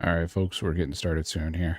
All right, folks, we're getting started soon here.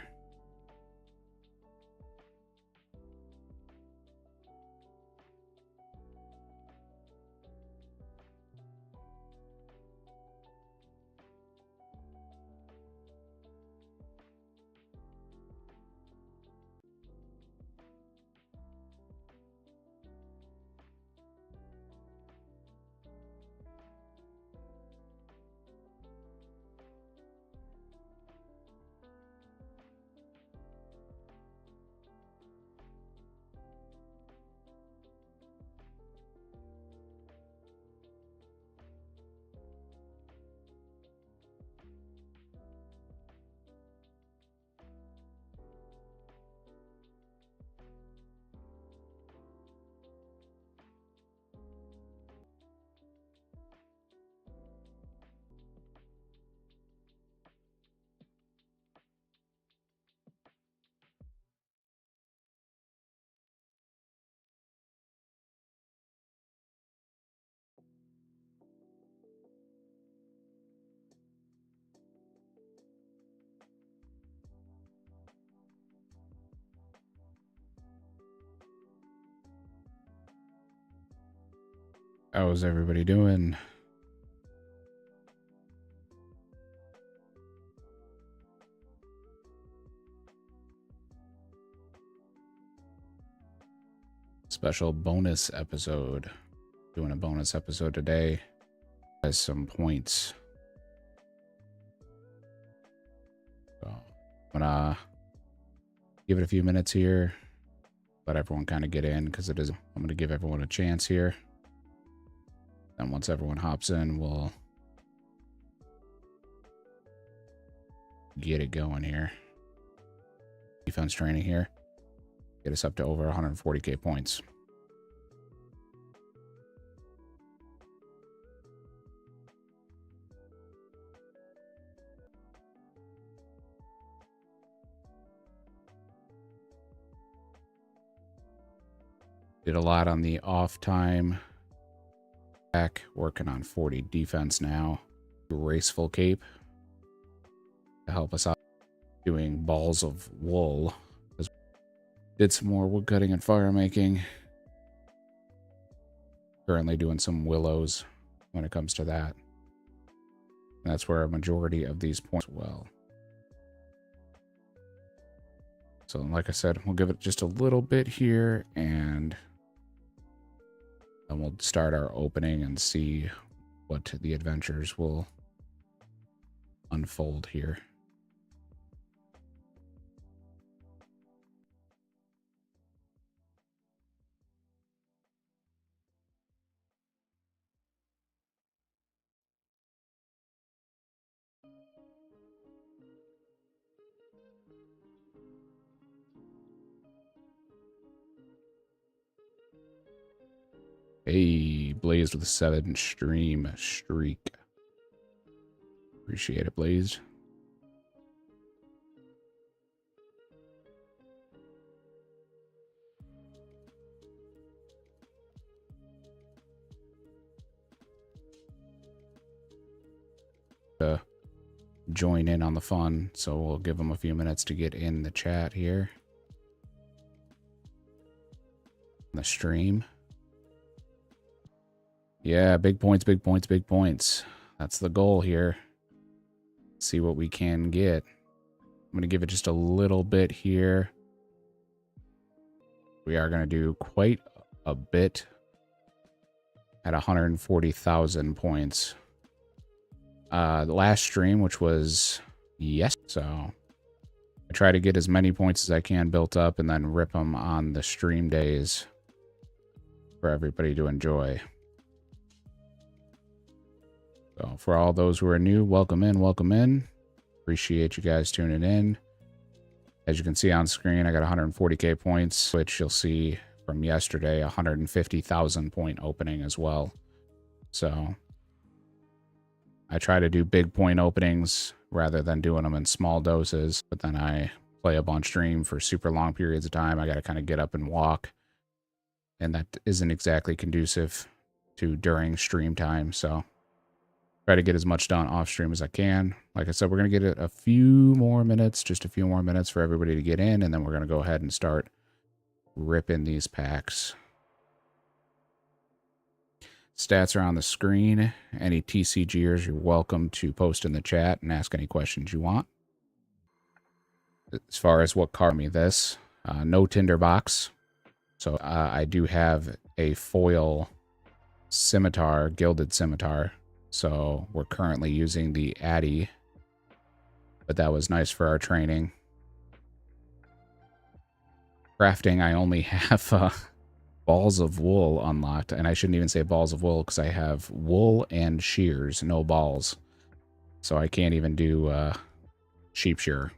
How's everybody doing? Special bonus episode. Doing a bonus episode today. Has some points. So I'm gonna give it a few minutes here. Let everyone kind of get in because it is. I'm gonna give everyone a chance here. And once everyone hops in, we'll get it going here. Defense training here. Get us up to over 140k points. Did a lot on the off time. Back working on 40 defense now. Graceful cape to help us out. Doing balls of wool. Did some more wood cutting and fire making. Currently doing some willows when it comes to that. And that's where a majority of these points well. So like I said, we'll give it just a little bit here and then we'll start our opening and see what the adventures will unfold here. Hey, Blazed with a 7 stream streak. Appreciate it, Blazed. Join in on the fun, so we'll give them a few minutes to get in the chat here. The stream. Yeah, big points, big points, big points. That's the goal here. See what we can get. I'm going to give it just a little bit here. We are going to do quite a bit at 140,000 points. The last stream, which was yes, so I try to get as many points as I can built up and then rip them on the stream days for everybody to enjoy. So for all those who are new, welcome in, welcome in. Appreciate you guys tuning in. As you can see on screen, I got 140k points, which you'll see from yesterday, 150,000 point opening as well. So I try to do big point openings rather than doing them in small doses, but then I play up on stream for super long periods of time. I got to kind of get up and walk, and that isn't exactly conducive to during stream time. So Try to get as much done off stream as I can. Like I said, we're going to get it a few more minutes, just a few more minutes for everybody to get in, and then we're going to go ahead and start ripping these packs. Stats are on the screen. Any TCGers, you're welcome to post in the chat and ask any questions you want. As far as what card me this, no tinderbox. So I do have a foil scimitar, gilded scimitar. So we're currently using the Addy, but that was nice for our training. Crafting, I only have balls of wool unlocked, and I shouldn't even say balls of wool because I have wool and shears, no balls. So I can't even do sheep shearer.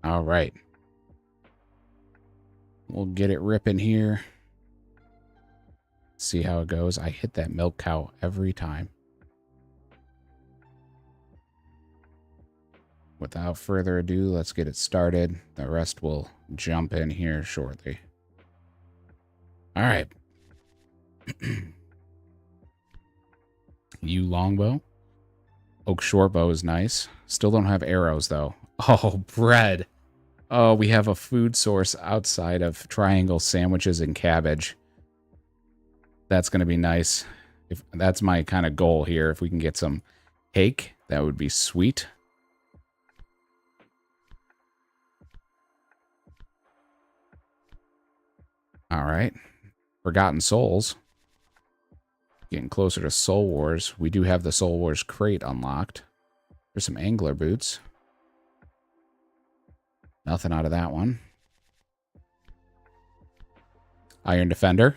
All right. We'll get it ripping here. See how it goes. I hit that milk cow every time. Without further ado, let's get it started. The rest will jump in here shortly. All right. You longbow. Oak shortbow is nice. Still don't have arrows, though. Oh, bread. Oh, we have a food source outside of triangle sandwiches and cabbage. That's going to be nice. If that's my kind of goal here. If we can get some cake, that would be sweet. All right. Forgotten Souls. Getting closer to Soul Wars. We do have the Soul Wars crate unlocked. There's some angler boots. Nothing out of that one. Iron Defender.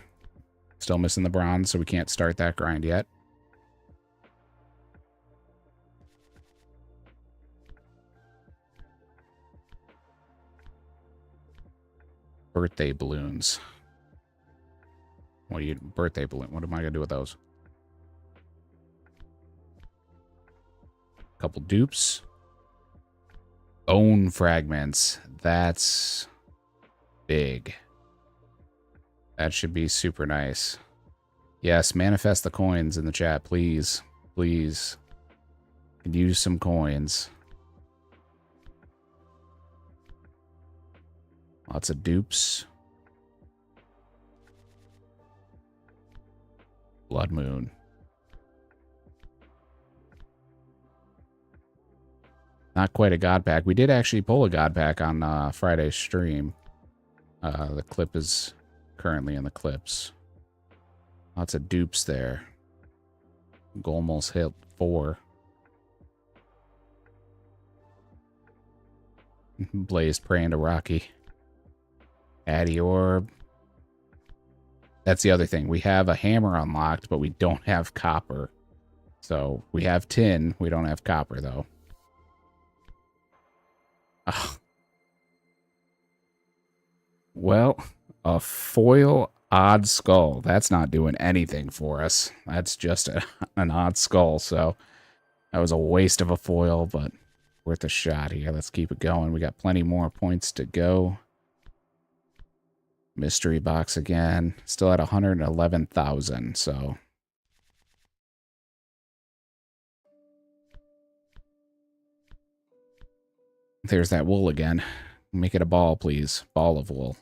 Still missing the bronze, so we can't start that grind yet. Birthday balloons. What do you... Birthday balloon. What am I going to do with those? Couple dupes. Bone fragments. That's big. That should be super nice. Yes, manifest the coins in the chat, please. Please. Could use some coins. Lots of dupes. Blood Moon. Not quite a God Pack. We did actually pull a God Pack on Friday's stream. The clip is currently in the clips. Lots of dupes there. Golmos hit 4. Blaze praying to Rocky. Addy Orb. That's the other thing. We have a hammer unlocked, but we don't have copper. So we have tin. We don't have copper, though. Oh. Well, a foil odd skull. That's not doing anything for us. That's just an odd skull. So that was a waste of a foil, but worth a shot here. Let's keep it going. We got plenty more points to go. Mystery box again. Still at 111,000, so... There's that wool again. Make it a ball, please. Ball of wool.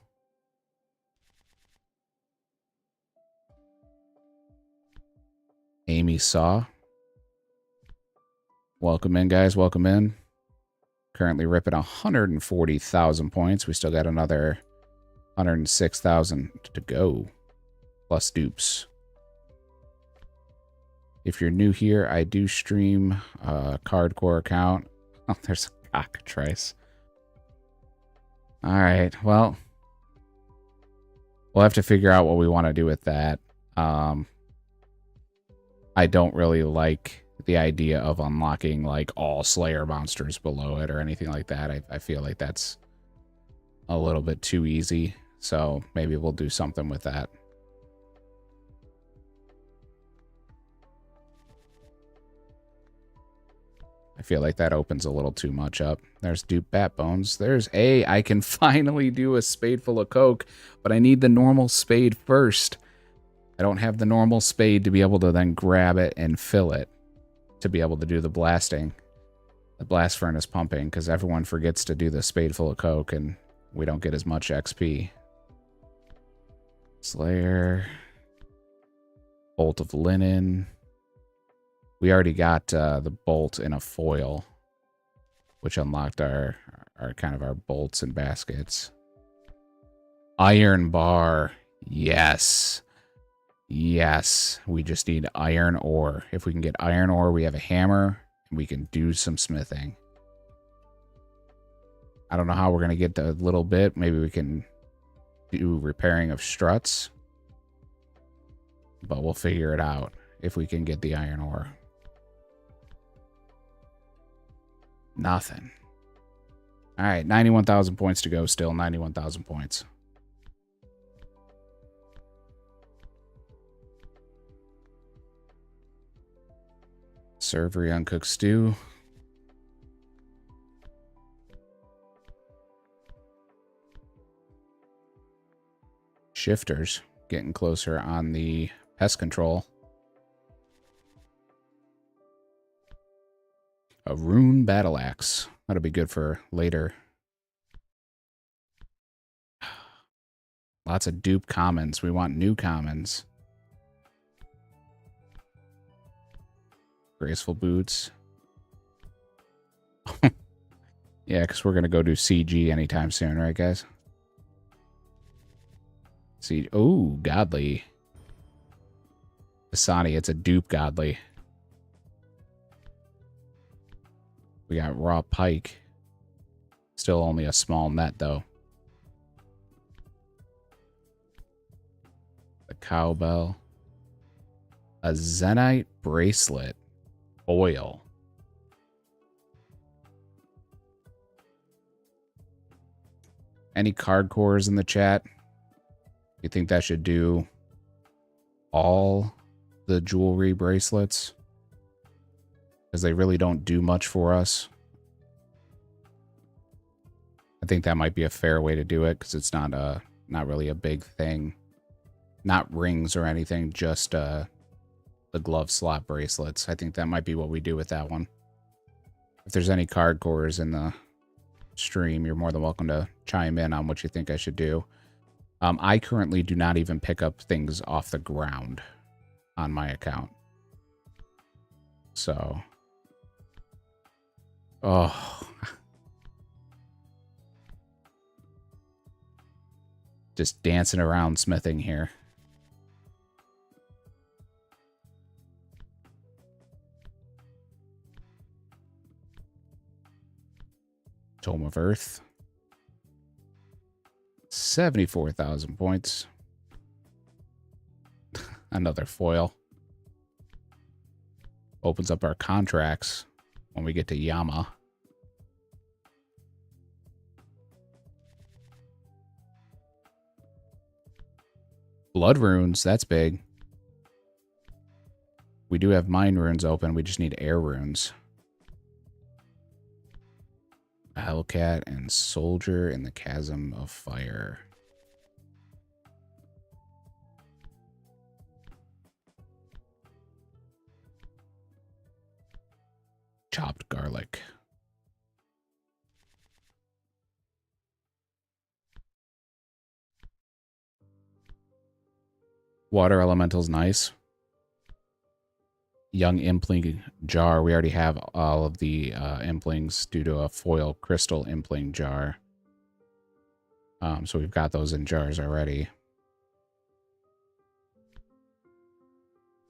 Amy Saw. Welcome in, guys. Welcome in. Currently ripping 140,000 points. We still got another 106,000 to go. Plus dupes. If you're new here, I do stream a Cardcore account. Oh, there's a cockatrice. Alright, well. We'll have to figure out what we want to do with that. I don't really like the idea of unlocking like all Slayer monsters below it or anything like that. I feel like that's a little bit too easy. So maybe we'll do something with that. I feel like that opens a little too much up. There's dupe bat bones. There's I can finally do a spade full of coke, but I need the normal spade first. I don't have the normal spade to be able to then grab it and fill it to be able to do the blasting, the blast furnace pumping, because everyone forgets to do the spade full of coke and we don't get as much XP. Slayer. Bolt of linen. We already got the bolt in a foil, which unlocked our kind of our bolts and baskets. Iron bar. Yes. Yes. We just need iron ore. If we can get iron ore, we have a hammer and we can do some smithing. I don't know how we're going to get a little bit. Maybe we can do repairing of struts. But we'll figure it out if we can get the iron ore. Nothing. All right, 91,000 points to go still. 91,000 points. Servery uncooked stew. Shifters. Getting closer on the pest control. A rune battle axe. That'll be good for later. Lots of dupe commons. We want new commons. Graceful boots. Yeah, because we're going to go do CG anytime soon, right, guys? See, oh, godly. Asani, it's a dupe godly. We got raw pike. Still only a small net, though. The cowbell. A Zenite bracelet. Oil. Any card cores in the chat? You think that should do all the jewelry bracelets? Because they really don't do much for us. I think that might be a fair way to do it, because it's not really a big thing. Not rings or anything, just the glove slot bracelets. I think that might be what we do with that one. If there's any card cores in the stream, you're more than welcome to chime in on what you think I should do. I currently do not even pick up things off the ground on my account. So. Oh. Just dancing around smithing here. Tome of Earth. 74,000 points. Another foil. Opens up our contracts when we get to Yama. Blood runes, that's big. We do have mine runes open, we just need air runes. Hellcat and Soldier in the Chasm of Fire. Chopped garlic. Water elemental's nice. Young impling jar. We already have all of the implings due to a foil crystal impling jar. So we've got those in jars already.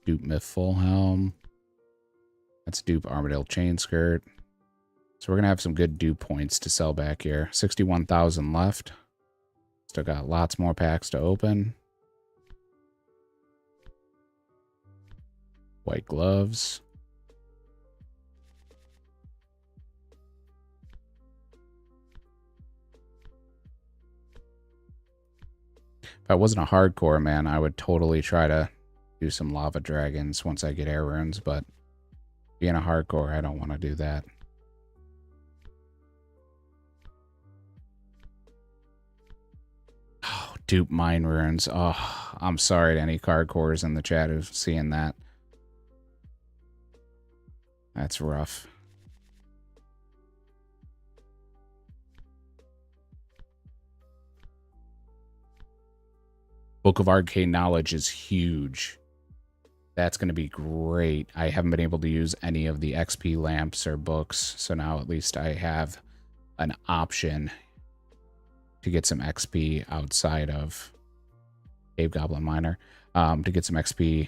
Dupe myth full helm. That's dupe Armadillo chain skirt. So we're gonna have some good dupe points to sell back here. 61,000 left. Still got lots more packs to open. White gloves. If I wasn't a hardcore, man, I would totally try to do some lava dragons once I get air runes, but being a hardcore, I don't want to do that. Oh, dupe mine runes. Oh, I'm sorry to any hardcores in the chat who's seeing that. That's rough. Book of Arcane Knowledge is huge. That's going to be great. I haven't been able to use any of the XP lamps or books, so now at least I have an option to get some XP outside of Cave Goblin Miner. To get some XP,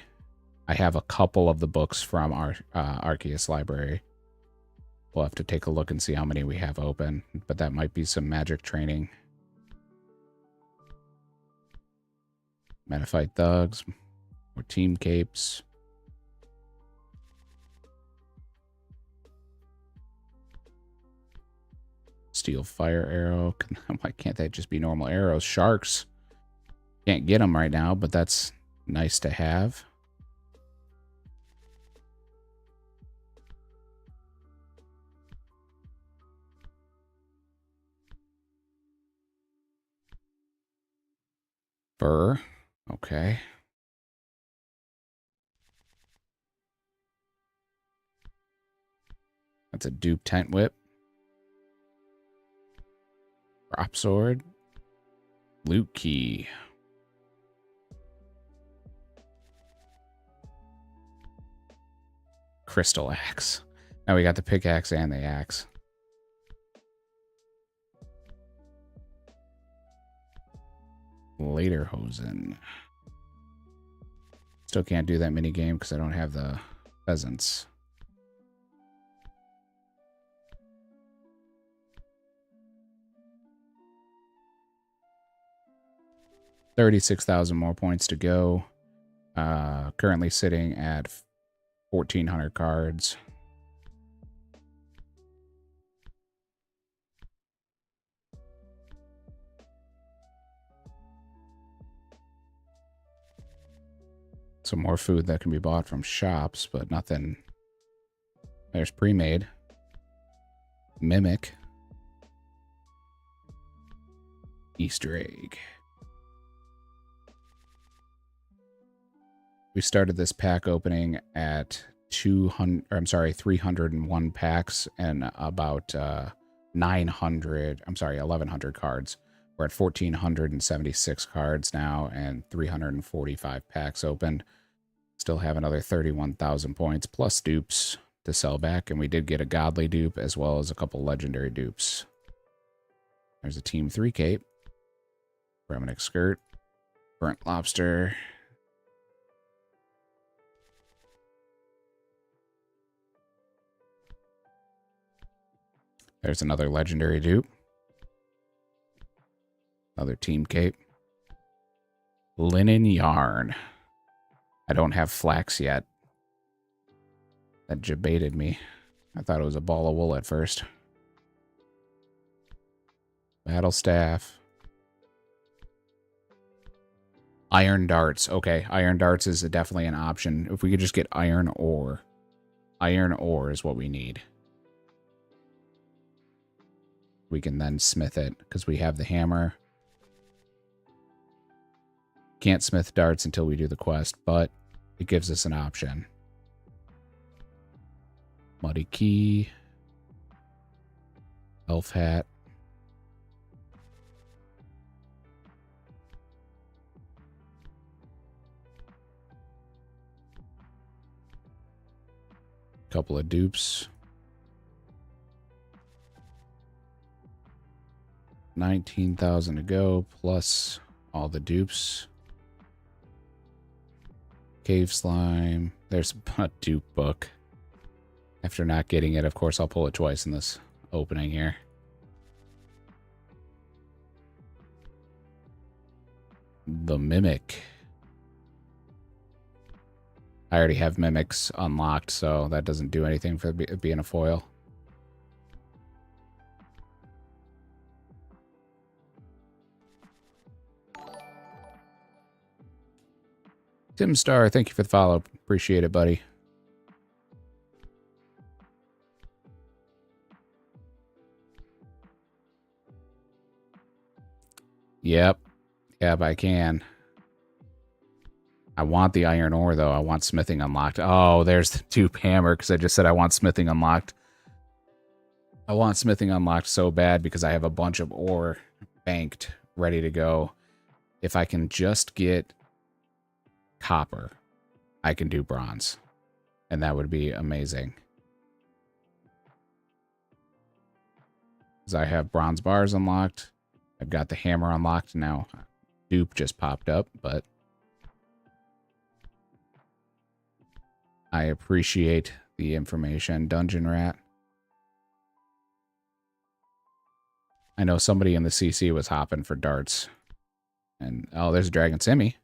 I have a couple of the books from our Arceus library. We'll have to take a look and see how many we have open, but that might be some magic training. Metaphite Thugs, more Team Capes. Steel Fire Arrow. Why can't that just be normal arrows? Sharks. Can't get them right now, but that's nice to have. Fur. Okay. That's a dupe tent whip. Drop sword. Loot key. Crystal axe. Now we got the pickaxe and the axe. Lederhosen. Still can't do that mini game because I don't have the pheasants. $36,000 more points to go. Currently sitting at 1,400 cards. Some more food that can be bought from shops, but nothing. There's pre-made. Mimic. Easter egg. We started this pack opening at 301 packs and about 1,100 cards. We're at 1,476 cards now and 345 packs opened. Still have another 31,000 points plus dupes to sell back, and we did get a godly dupe as well as a couple legendary dupes. There's a Team 3 cape. Remnant skirt. Burnt lobster. There's another legendary dupe. Another team cape. Linen yarn. I don't have flax yet. That jebaited me. I thought it was a ball of wool at first. Battle staff. Iron darts. Okay, iron darts is definitely an option. If we could just get iron ore. Iron ore is what we need. We can then smith it because we have the hammer. Can't smith darts until we do the quest, but it gives us an option. Muddy key. Elf hat. Couple of dupes. 19,000 to go, plus all the dupes. Cave slime. There's a dupe book. After not getting it, of course, I'll pull it twice in this opening here. The Mimic. I already have Mimics unlocked, so that doesn't do anything for being a foil. Tim Star, thank you for the follow. Appreciate it, buddy. Yep. Yep, I can. I want the iron ore, though. I want smithing unlocked. Oh, there's the dupe hammer, because I just said I want smithing unlocked. I want smithing unlocked so bad because I have a bunch of ore banked, ready to go. If I can just get copper, I can do bronze. And that would be amazing. Because I have bronze bars unlocked. I've got the hammer unlocked now. Dupe just popped up, but I appreciate the information. Dungeon Rat. I know somebody in the CC was hopping for darts. And, oh, there's Dragon Simi.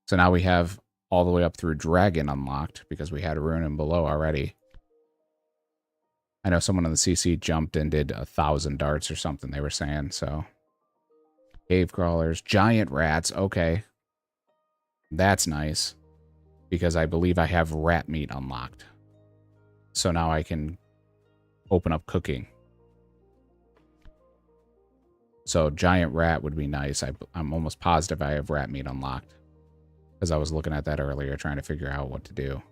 So now we have all the way up through Dragon unlocked because we had a rune in below already. I know someone in the CC jumped and did 1,000 darts or something they were saying, so. Cave crawlers, giant rats, okay. That's nice. Because I believe I have rat meat unlocked. So now I can open up cooking. So giant rat would be nice. I'm almost positive I have rat meat unlocked. Because I was looking at that earlier, trying to figure out what to do.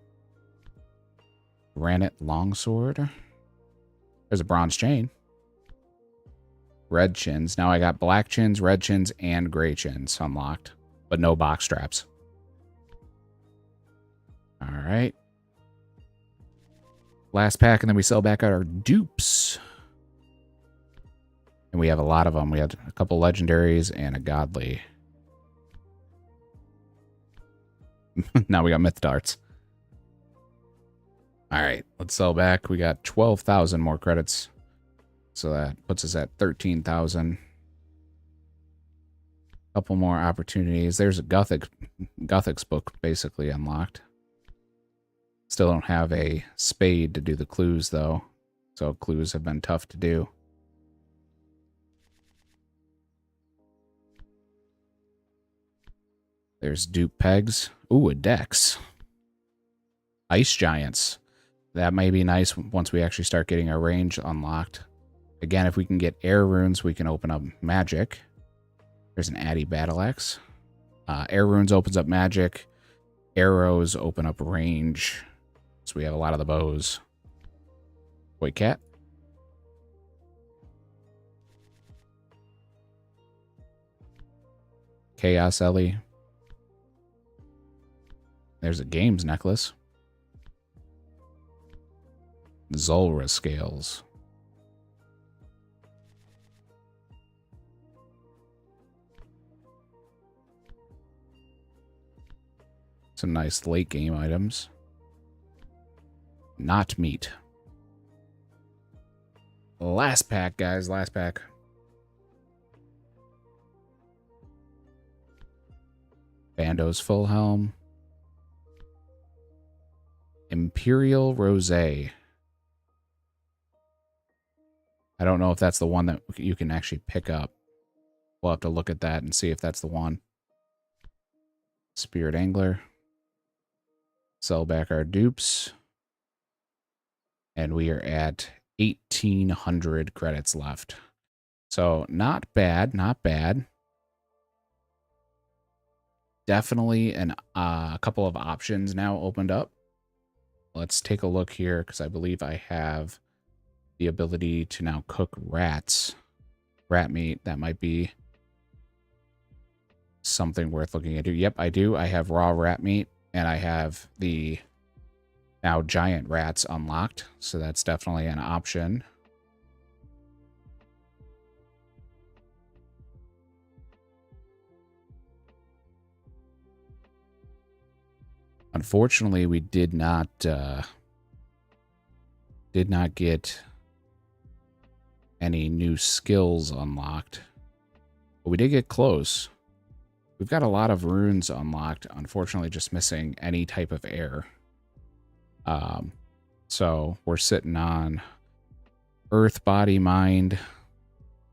Granite longsword. There's a bronze chain. Red chins. Now I got black chins, red chins, and gray chins unlocked. But no box straps. Alright. Last pack, and then we sell back our dupes. And we have a lot of them. We had a couple legendaries and a godly. Now we got myth darts. Alright, let's sell back. We got 12,000 more credits. So that puts us at 13,000. Couple more opportunities. There's a Gothic's book basically unlocked. Still don't have a spade to do the clues though. So clues have been tough to do. There's dupe pegs. Ooh, a dex. Ice giants. That may be nice once we actually start getting our range unlocked. Again, if we can get air runes, we can open up magic. There's an Addy battle axe. Air runes opens up magic. Arrows open up range. So we have a lot of the bows. Wait, cat. Chaos Ellie. There's a games necklace. Zulra scales. Some nice late game items. Not meat. Last pack, guys. Last pack. Bando's full helm. Imperial Rosé. I don't know if that's the one that you can actually pick up. We'll have to look at that and see if that's the one. Spirit Angler. Sell back our dupes. And we are at 1,800 credits left. So not bad, not bad. Definitely a couple of options now opened up. Let's take a look here because I believe I have the ability to now cook rats. Rat meat, that might be something worth looking into. Yep, I do. I have raw rat meat and I have the now giant rats unlocked. So that's definitely an option. Unfortunately, we did not get any new skills unlocked, but we did get close. We've got a lot of runes unlocked, unfortunately just missing any type of air. So we're sitting on Earth, Body, Mind,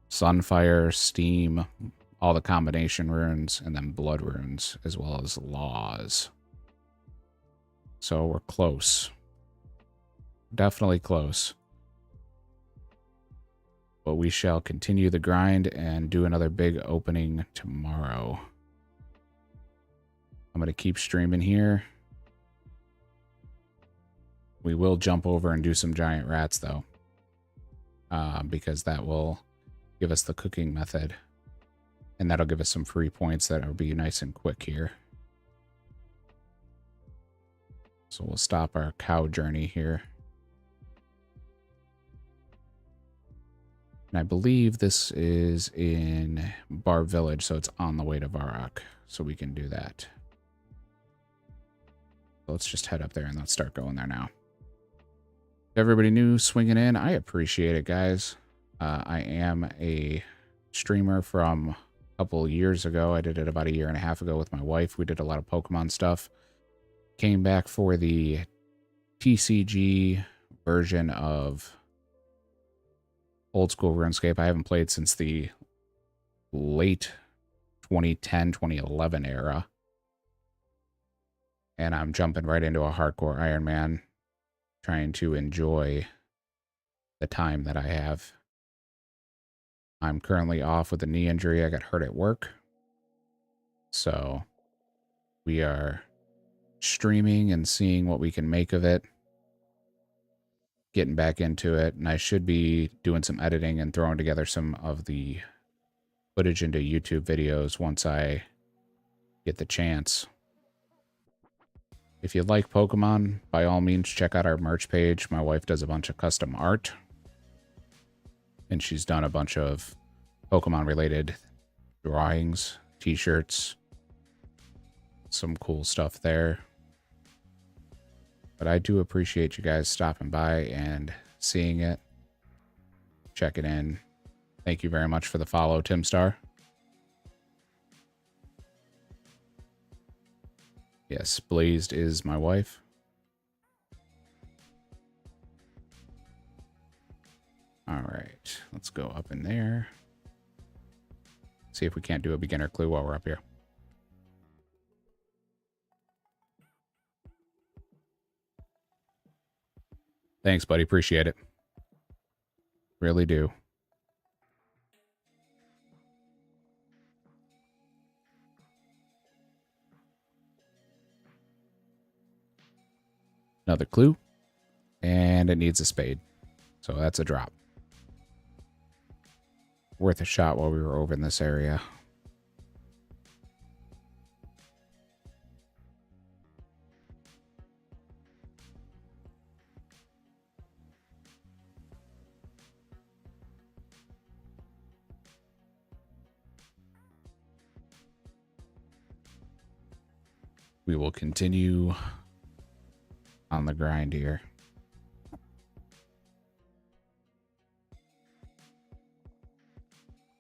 Sunfire, Steam, all the combination runes, and then blood runes, as well as laws. So we're close. Definitely close. But we shall continue the grind and do another big opening tomorrow. I'm going to keep streaming here. We will jump over and do some giant rats, though. Because that will give us the cooking method. And that'll give us some free points that will be nice and quick here. So we'll stop our cow journey here. And I believe this is in Bar Village, so it's on the way to Varrock. So we can do that. Let's just head up there and let's start going there now. Everybody new swinging in, I appreciate it, guys. I am a streamer from a couple years ago. I did it about a year and a half ago with my wife. We did a lot of Pokemon stuff. Came back for the TCG version of old school RuneScape. I haven't played since the late 2010, 2011 era. And I'm jumping right into a hardcore Iron Man, trying to enjoy the time that I have. I'm currently off with a knee injury. I got hurt at work. So we are streaming and seeing what we can make of it. Getting back into it. And I should be doing some editing and throwing together some of the footage into YouTube videos once I get the chance. If you like Pokemon, by all means, check out our merch page. My wife does a bunch of custom art. And she's done a bunch of Pokemon-related drawings, t-shirts, some cool stuff there. But I do appreciate you guys stopping by and seeing it, checking in. Thank you very much for the follow, Tim Star. Yes, Blazed is my wife. All right, let's go up in there. See if we can't do a beginner clue while we're up here. Thanks, buddy. Appreciate it. Really do. Another clue. And it needs a spade. So that's a drop. Worth a shot while we were over in this area. We will continue on the grind here.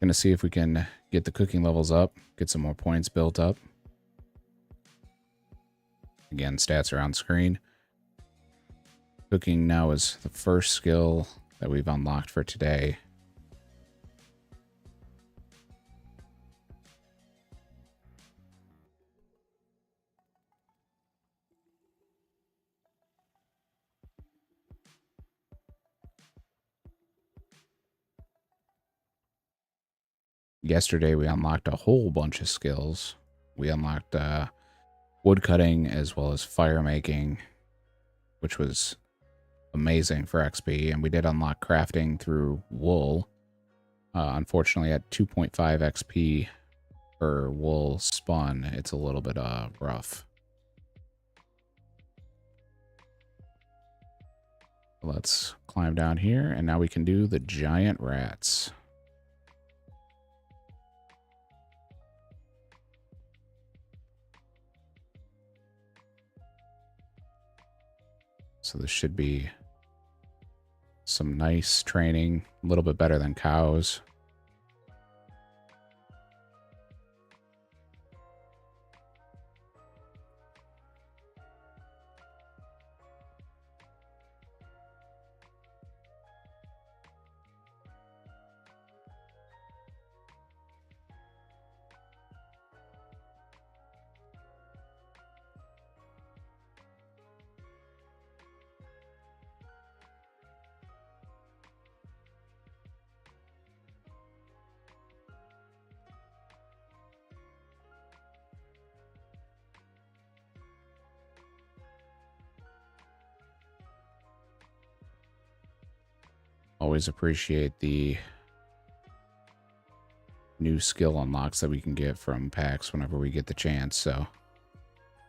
Gonna see if we can get the cooking levels up, get some more points built up. Again, stats are on screen. Cooking now is the first skill that we've unlocked for today. Yesterday, we unlocked a whole bunch of skills. We unlocked wood cutting as well as fire making, which was amazing for XP. And we did unlock crafting through wool. Unfortunately, at 2.5 XP per wool spun, it's a little bit rough. Let's climb down here, and now we can do the giant rats. So this should be some nice training, a little bit better than cows. Always appreciate the new skill unlocks that we can get from packs whenever we get the chance. So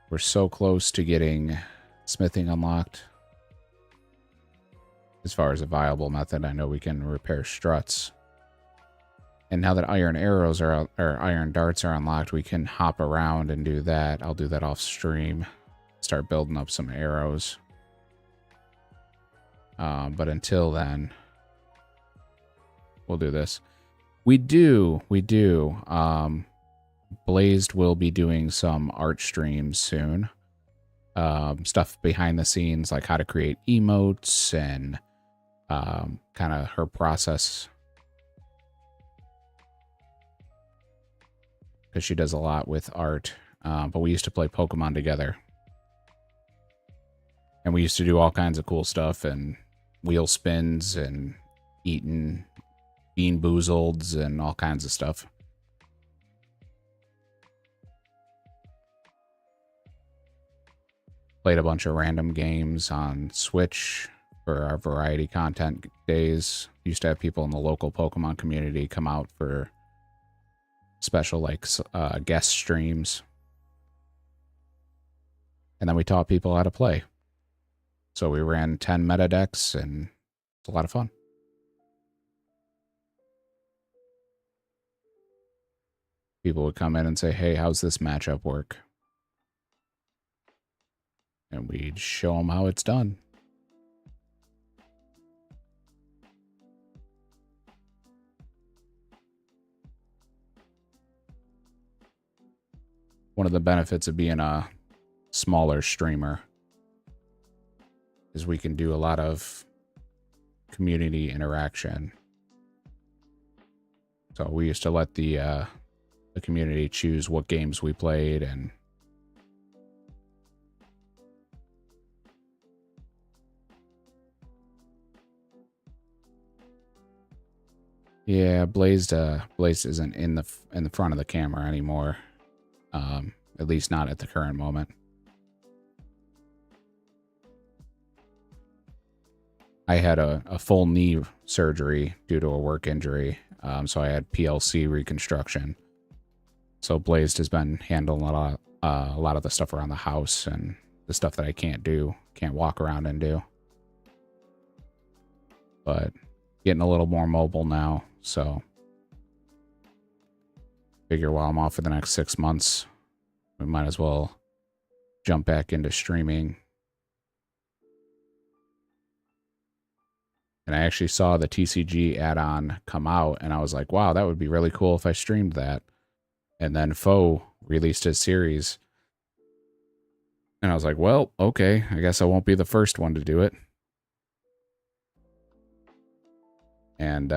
we're so close to getting smithing unlocked. As far as a viable method, I know we can repair struts. And now that iron arrows are, or iron darts are unlocked, we can hop around and do that. I'll do that off stream. Start building up some arrows. But until then, we'll do this. We do. Blazed will be doing some art streams soon. Stuff behind the scenes, like how to create emotes and kind of her process. Because she does a lot with art. But we used to play Pokemon together. And we used to do all kinds of cool stuff and wheel spins and eating Bean Boozleds and all kinds of stuff. Played a bunch of random games on Switch for our variety content days. Used to have people in the local Pokemon community come out for special like guest streams. And then we taught people how to play. So we ran 10 meta decks and it's a lot of fun. People would come in and say, hey, how's this matchup work? And we'd show them how it's done. One of the benefits of being a smaller streamer is we can do a lot of community interaction. So we used to let the community choose what games we played, and yeah, Blazed isn't in the front of the camera anymore. At least not at the current moment. I had a full knee surgery due to a work injury, so I had PLC reconstruction. So Blazed has been handling a lot of the stuff around the house and the stuff that I can't walk around and do. But getting a little more mobile now, so figure while I'm off for the next 6 months, we might as well jump back into streaming. And I actually saw the TCG add-on come out, and I was like, wow, that would be really cool if I streamed that. And then Foe released his series. And I was like, well, okay, I guess I won't be the first one to do it. And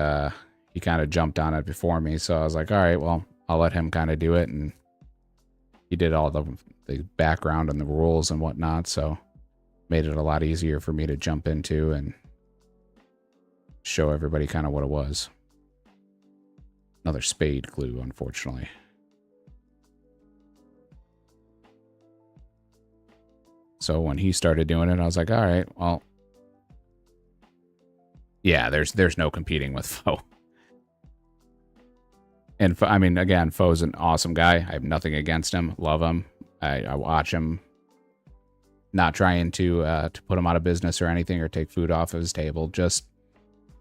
he kind of jumped on it before me, so I was like, all right, well, I'll let him kind of do it. And he did all the background and the rules and whatnot, so made it a lot easier for me to jump into and show everybody kind of what it was. Another spade glue, unfortunately. So when he started doing it, I was like, all right, well, yeah, there's no competing with Foe. And I mean, again, Foe's an awesome guy. I have nothing against him. Love him. I watch him. Not trying to put him out of business or anything or take food off of his table. Just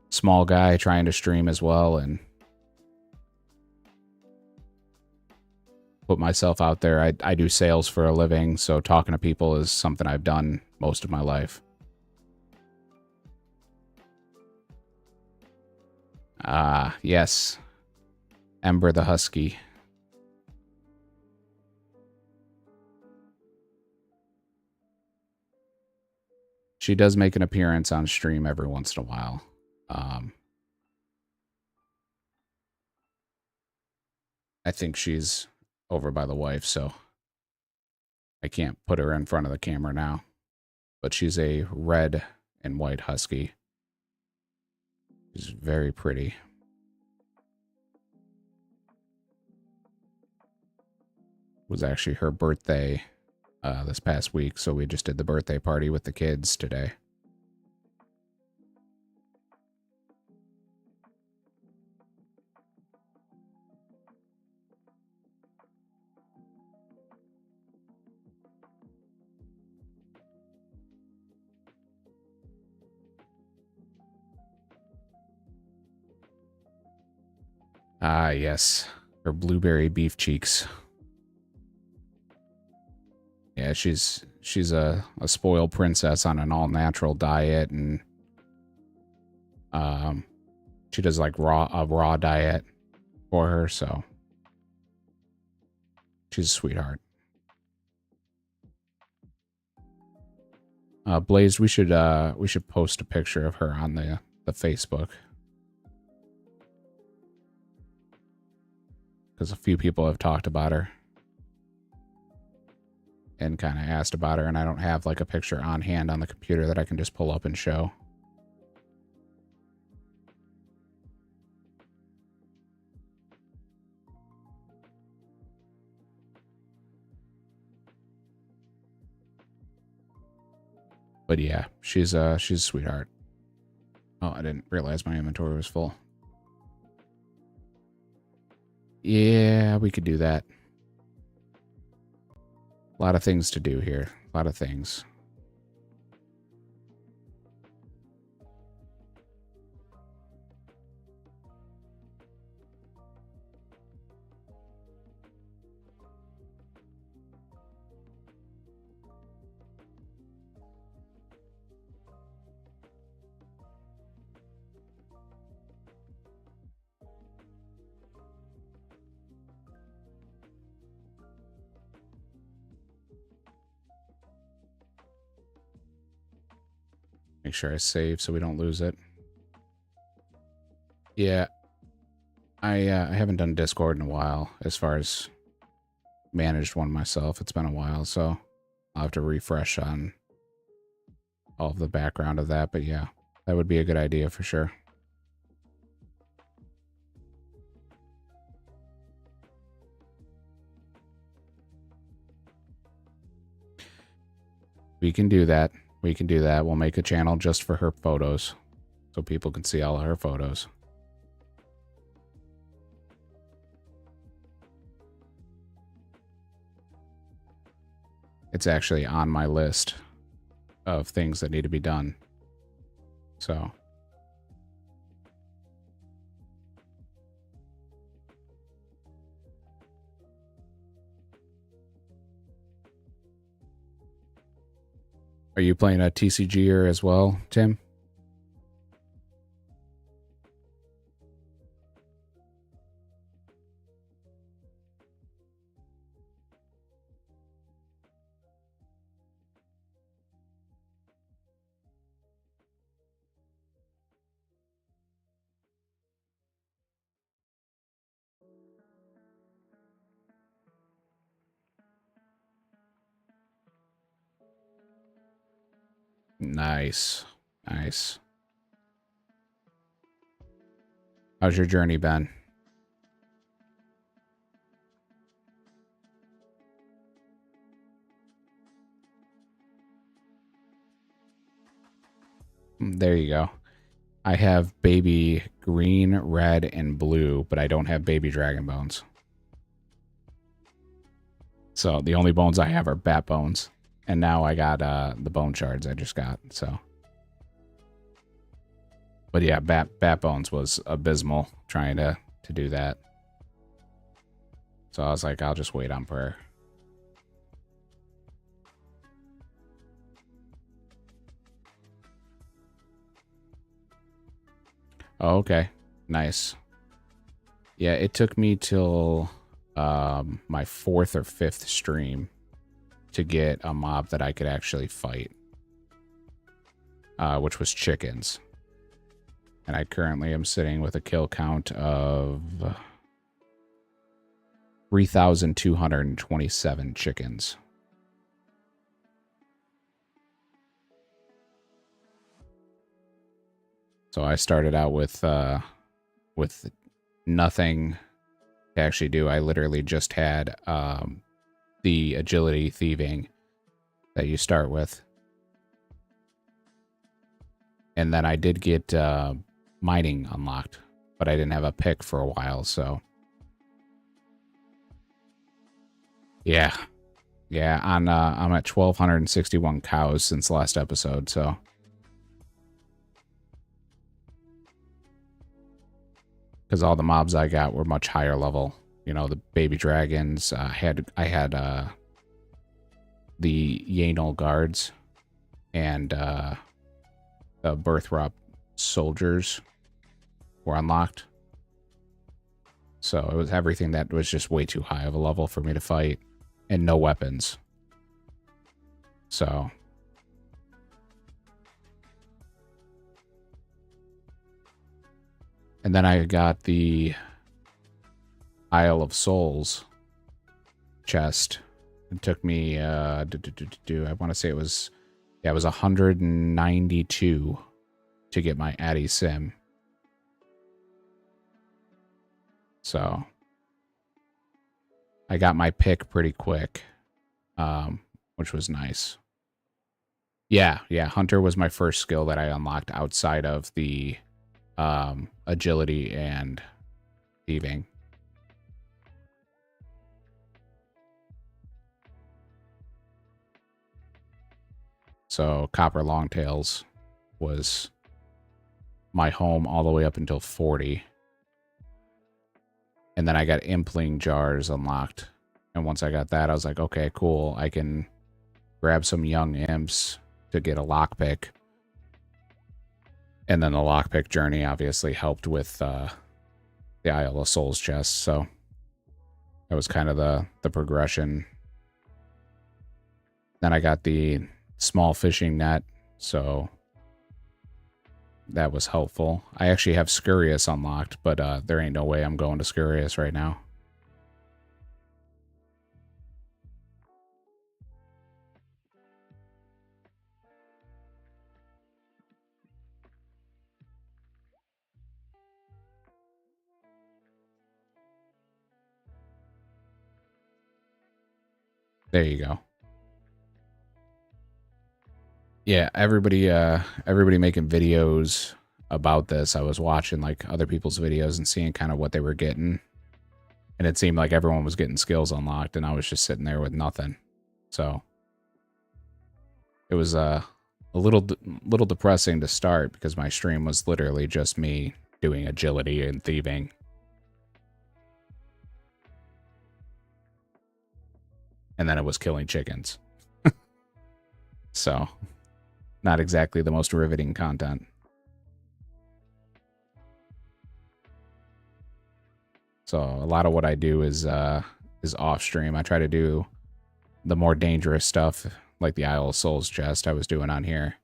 small guy trying to stream as well and put myself out there. I do sales for a living, so talking to people is something I've done most of my life. Yes. Ember the Husky. She does make an appearance on stream every once in a while. I think she's over by the wife, so I can't put her in front of the camera now. But she's a red and white husky. She's very pretty. It was actually her birthday this past week, so we just did the birthday party with the kids today. Ah, yes. Her blueberry beef cheeks. Yeah, she's a spoiled princess on an all-natural diet, and she does like a raw diet for her, so she's a sweetheart. Blaze, we should post a picture of her on the Facebook, because a few people have talked about her and kind of asked about her, and I don't have like a picture on hand on the computer that I can just pull up and show. But yeah, she's a sweetheart. Oh, I didn't realize my inventory was full. Yeah, we could do that. A lot of things to do here. A lot of things. Make sure I save so we don't lose it. Yeah. I haven't done Discord in a while as far as managed one myself. It's been a while, so I'll have to refresh on all of the background of that. But yeah, that would be a good idea for sure. We can do that. We can do that. We'll make a channel just for her photos so people can see all of her photos. It's actually on my list of things that need to be done. So. Are you playing a TCGer as well, Tim? Nice. Nice. How's your journey been? There you go. I have baby green, red, and blue, but I don't have baby dragon bones. So the only bones I have are bat bones. And now I got the bone shards I just got, so. But yeah, bat bones was abysmal trying to do that. So I was like, I'll just wait on prayer. Oh, okay. Nice. Yeah, it took me till my 4th or 5th stream to get a mob that I could actually fight. Which was chickens. And I currently am sitting with a kill count of 3,227 chickens. So I started out with nothing to actually do. I literally just had the agility thieving that you start with. And then I did get mining unlocked, but I didn't have a pick for a while, so. Yeah. Yeah, I'm at 1,261 cows since the last episode, so. because all the mobs I got were much higher level. You know, the baby dragons. I had the Yanal guards and the Birthrup soldiers were unlocked. So it was everything that was just way too high of a level for me to fight, and no weapons. So and then I got the Isle of Souls chest. It took me I want to say it was 192 to get my HCIM. So I got my pick pretty quick, which was nice. Yeah, Hunter was my first skill that I unlocked outside of the agility and thieving. So Copper Longtails was my home all the way up until 40. And then I got Impling Jars unlocked. And once I got that, I was like, okay, cool. I can grab some young imps to get a lockpick. And then the lockpick journey obviously helped with the Isle of Souls chest. So that was kind of the progression. Then I got the small fishing net. So that was helpful. I actually have Scurious unlocked, but there ain't no way I'm going to Scurious right now. There you go. Yeah, everybody making videos about this. I was watching like other people's videos and seeing kind of what they were getting. And it seemed like everyone was getting skills unlocked and I was just sitting there with nothing. So it was a little depressing to start because my stream was literally just me doing agility and thieving. And then it was killing chickens. So not exactly the most riveting content. So a lot of what I do is off stream. I try to do the more dangerous stuff, like the Isle of Souls chest I was doing on here,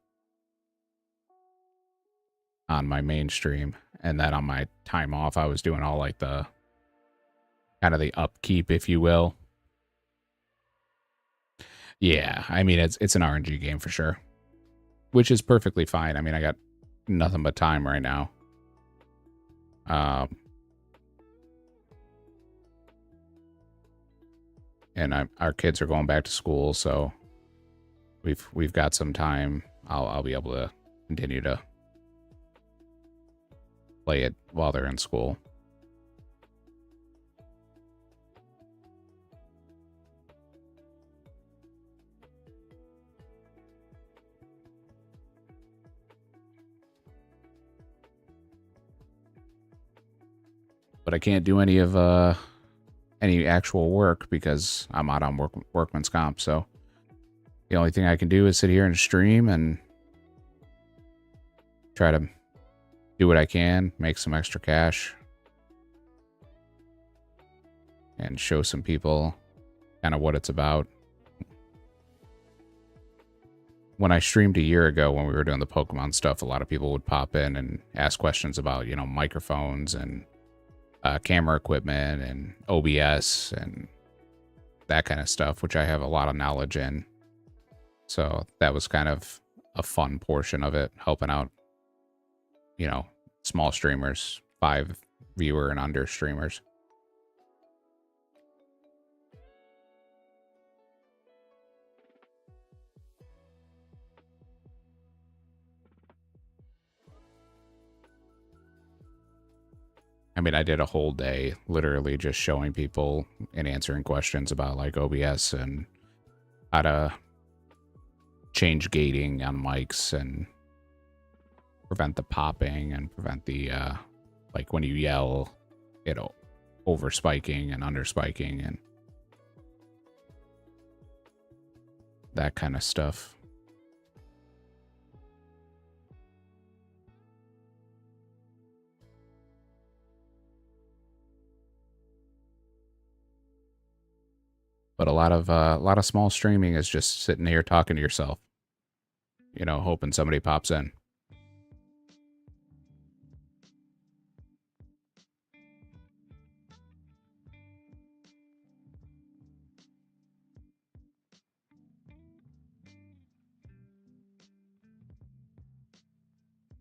on my main stream, and then on my time off, I was doing all like the kind of the upkeep, if you will. Yeah, I mean it's an RNG game for sure, which is perfectly fine. I mean, I got nothing but time right now. And our kids are going back to school, so we've got some time. I'll be able to continue to play it while they're in school. But I can't do any of any actual work because I'm out on workman's comp. So the only thing I can do is sit here and stream and try to do what I can, make some extra cash, and show some people kind of what it's about. When I streamed a year ago when we were doing the Pokemon stuff, a lot of people would pop in and ask questions about, you know, microphones and camera equipment and OBS and that kind of stuff, which I have a lot of knowledge in. So that was kind of a fun portion of it, helping out, you know, small streamers, 5 viewer and under streamers. I mean, I did a whole day literally just showing people and answering questions about like OBS and how to change gating on mics and prevent the popping and prevent the Like when you yell, it'll over spiking and under spiking and that kind of stuff. But a lot of small streaming is just sitting here talking to yourself, you know, hoping somebody pops in.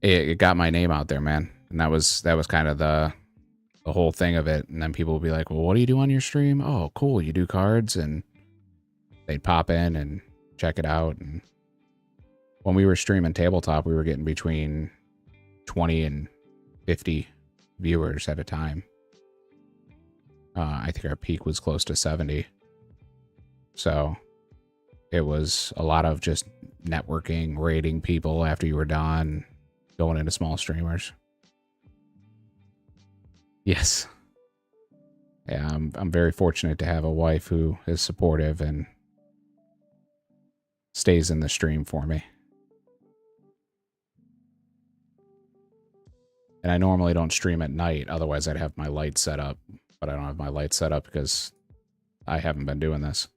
It got my name out there, man, and that was kind of the whole thing of it. And then people would be like, "Well, what do you do on your stream?" "Oh, cool, you do cards," and they'd pop in and check it out. And when we were streaming tabletop, we were getting between 20 and 50 viewers at a time. I think our peak was close to 70. So it was a lot of just networking, rating people after you were done, going into small streamers. Yes. Yeah, I'm very fortunate to have a wife who is supportive and stays in the stream for me. And I normally don't stream at night, otherwise I'd have my lights set up. But I don't have my lights set up because I haven't been doing this.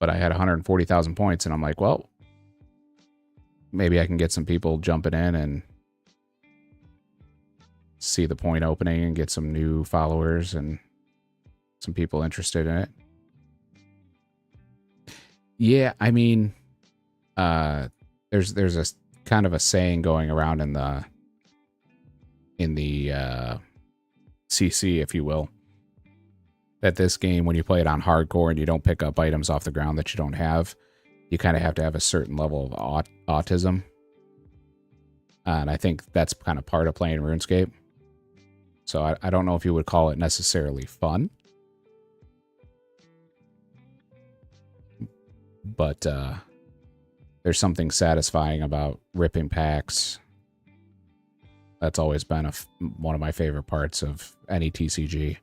But I had 140,000 points, and I'm like, well, maybe I can get some people jumping in and see the point opening and get some new followers and some people interested in it. Yeah, I mean, there's a kind of a saying going around in the CC, if you will, that this game, when you play it on hardcore and you don't pick up items off the ground that you don't have, you kind of have to have a certain level of autism. And I think that's kind of part of playing RuneScape. So I don't know if you would call it necessarily fun. But there's something satisfying about ripping packs. That's always been one of my favorite parts of any TCG.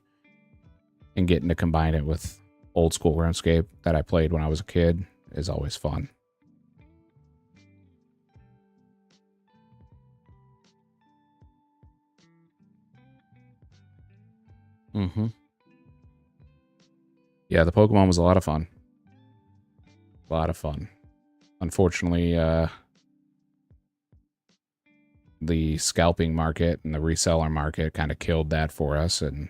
And getting to combine it with old school RuneScape that I played when I was a kid is always fun. Mm-hmm. Yeah, the Pokemon was a lot of fun. A lot of fun. Unfortunately, the scalping market and the reseller market kind of killed that for us, and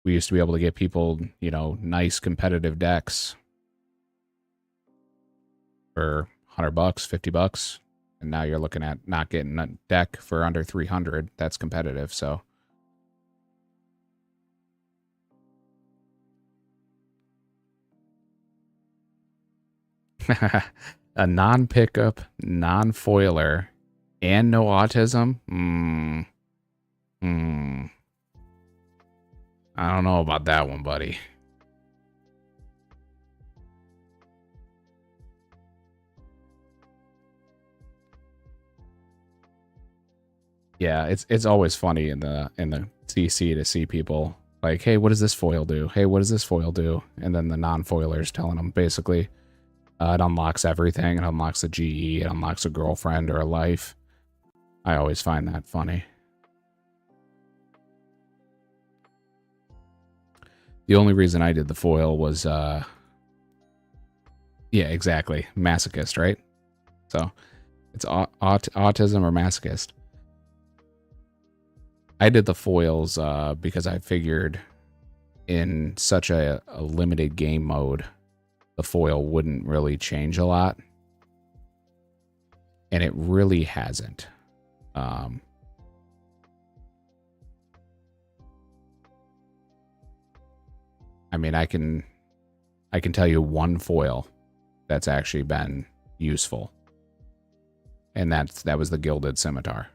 we used to be able to get people, you know, nice competitive decks for $100, $50, and now you're looking at not getting a deck for under 300. That's competitive, so. A non-pickup, non-foiler, and no autism? I don't know about that one, buddy. Yeah, it's always funny in the CC to see people like, hey, what does this foil do? Hey, what does this foil do? And then the non-foilers telling them basically it unlocks everything. It unlocks a GE. It unlocks a girlfriend or a life. I always find that funny. The only reason I did the foil was, yeah, exactly. Masochist, right? So it's autism or masochist. I did the foils because I figured in such a limited game mode, the foil wouldn't really change a lot. And it really hasn't. I mean, I can tell you one foil that's actually been useful. And that was the Gilded Scimitar.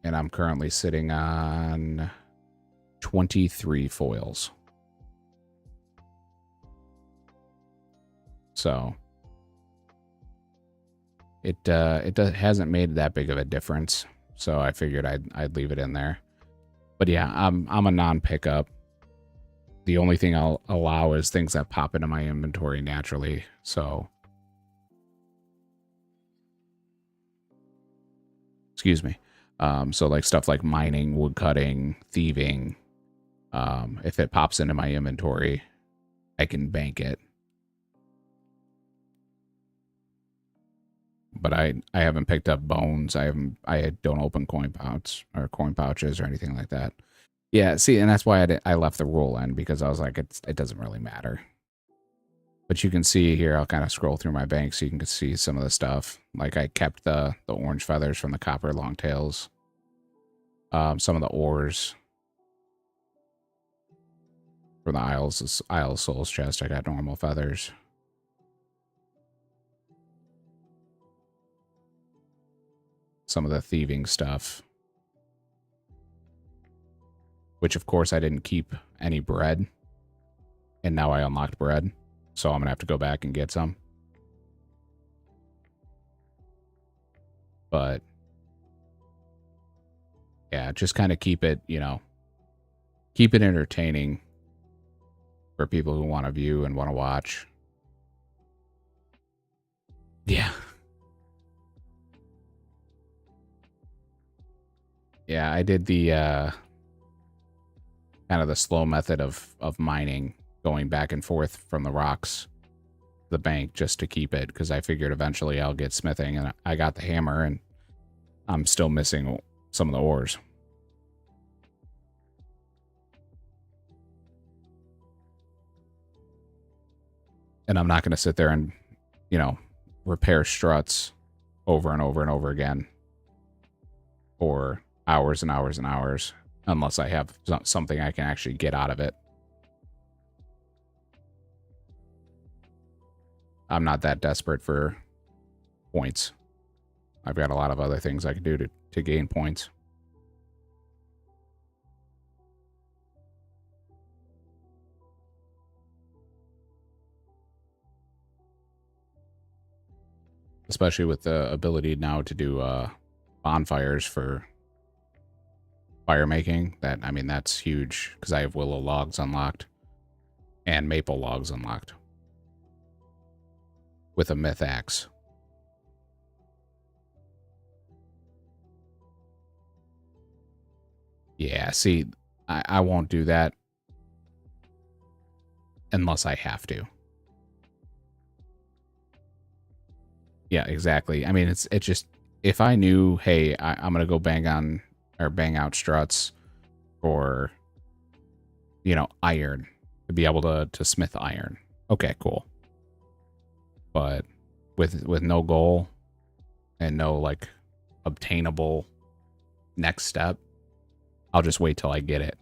And I'm currently sitting on 23 foils. So it hasn't made that big of a difference. So I figured I'd leave it in there. But yeah, I'm a non-pickup. The only thing I'll allow is things that pop into my inventory naturally. So excuse me. So like stuff like mining, wood cutting, thieving. If it pops into my inventory, I can bank it. But I haven't picked up bones. I don't open coin pouches or anything like that. Yeah, see, and that's why I left the rule in, because I was like, it doesn't really matter. But you can see here, I'll kind of scroll through my bank so you can see some of the stuff. Like I kept the orange feathers from the copper longtails. Some of the ores for the Isle of Souls chest, I got normal feathers. Some of the thieving stuff, which of course I didn't keep any bread, and now I unlocked bread, so I'm gonna have to go back and get some. But yeah, just kind of keep it, you know, keep it entertaining for people who want to view and want to watch. Yeah. Yeah, I did the kind of the slow method of mining, going back and forth from the rocks to the bank just to keep it, because I figured eventually I'll get smithing, and I got the hammer and I'm still missing some of the ores. And I'm not going to sit there and, you know, repair struts over and over and over again for hours and hours and hours, unless I have something I can actually get out of it. I'm not that desperate for points. I've got a lot of other things I can do to gain points. Especially with the ability now to do bonfires for fire making. That, I mean, that's huge, because I have willow logs unlocked and maple logs unlocked with a myth axe. Yeah, see, I won't do that unless I have to. Yeah, exactly. I mean, it's just, if I knew, hey, I'm gonna go bang out struts for, you know, iron, to be able to smith iron. Okay, cool. But with no goal and no like obtainable next step, I'll just wait till I get it.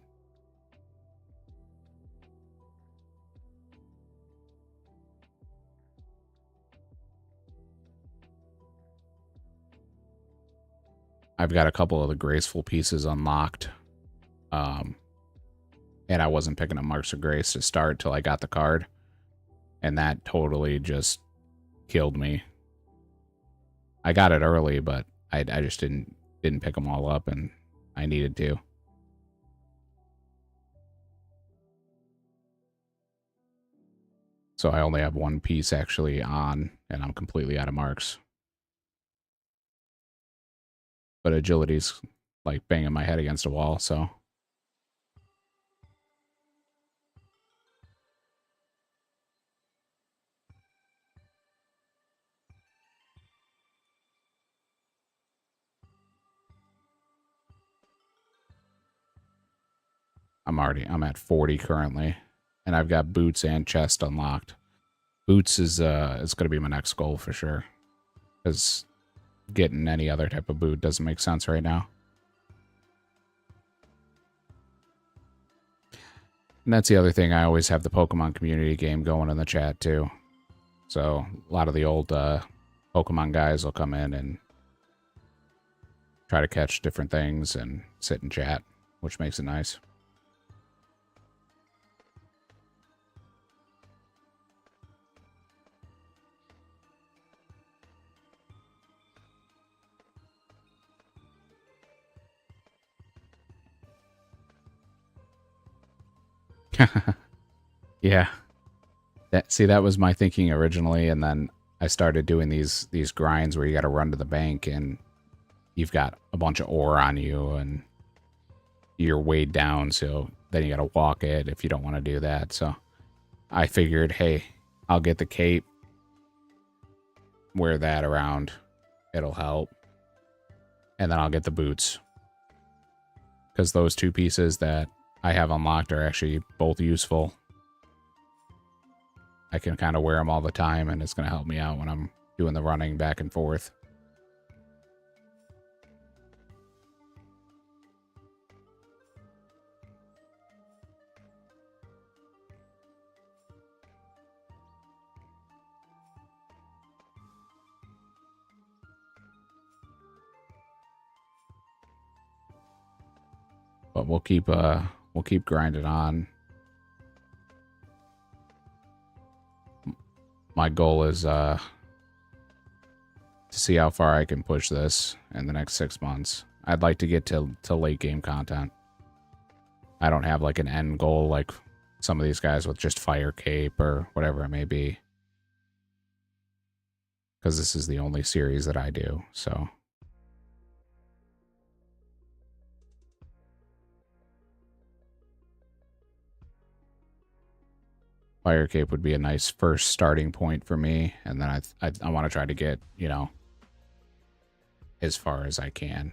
I've got a couple of the graceful pieces unlocked. And I wasn't picking up Marks of Grace to start till I got the card. And that totally just killed me. I got it early, but I just didn't pick them all up, and I needed to. So I only have one piece actually on, and I'm completely out of marks. But agility's like banging my head against a wall, so. I'm at 40 currently, and I've got boots and chest unlocked. Boots is going to be my next goal for sure, because getting any other type of boot doesn't make sense right now. And that's the other thing. I always have the Pokemon community game going in the chat too. So a lot of the old Pokemon guys will come in and try to catch different things and sit and chat, which makes it nice. Yeah. That was my thinking originally, and then I started doing these grinds where you got to run to the bank and you've got a bunch of ore on you and you're weighed down, so then you got to walk it if you don't want to do that. So I figured, hey, I'll get the cape, wear that around, it'll help, and then I'll get the boots, because those two pieces that I have unlocked are actually both useful. I can kind of wear them all the time, and it's going to help me out when I'm doing the running back and forth. But we'll keep grinding on. My goal is to see how far I can push this in the next 6 months. I'd like to get to late game content. I don't have like an end goal like some of these guys with just fire cape or whatever it may be, because this is the only series that I do. So fire cape would be a nice first starting point for me, and then I want to try to get, you know, as far as I can.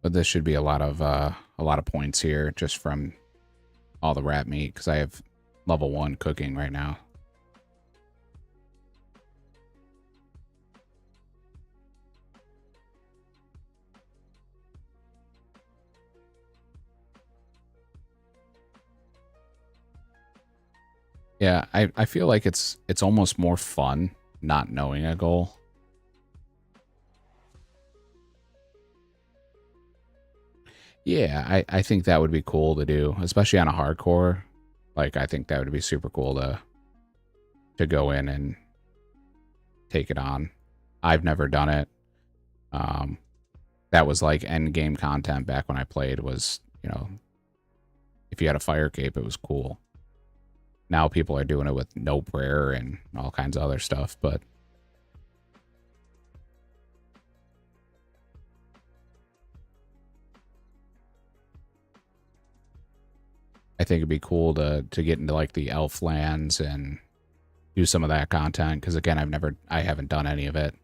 But this should be a lot of points here just from all the rat meat, because I have level 1 cooking right now. Yeah, I feel like it's almost more fun not knowing a goal. Yeah, I think that would be cool to do, especially on a hardcore. Like, I think that would be super cool to go in and take it on. I've never done it. That was like end game content back when I played, was, you know, if you had a fire cape, it was cool. Now people are doing it with no prayer and all kinds of other stuff, but I think it'd be cool to get into like the elf lands and do some of that content, because again, I haven't done any of it.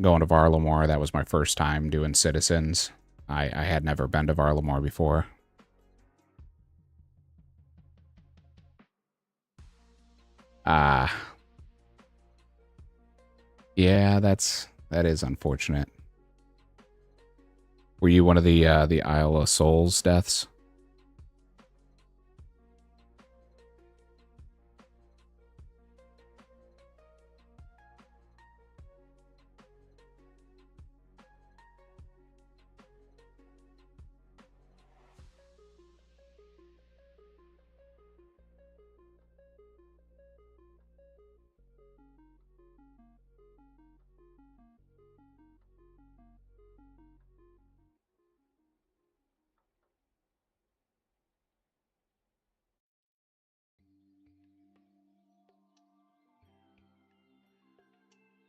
Going to Varlamore, that was my first time doing citizens. I had never been to Varlamore before. Yeah, that is unfortunate. Were you one of the Isle of Souls deaths?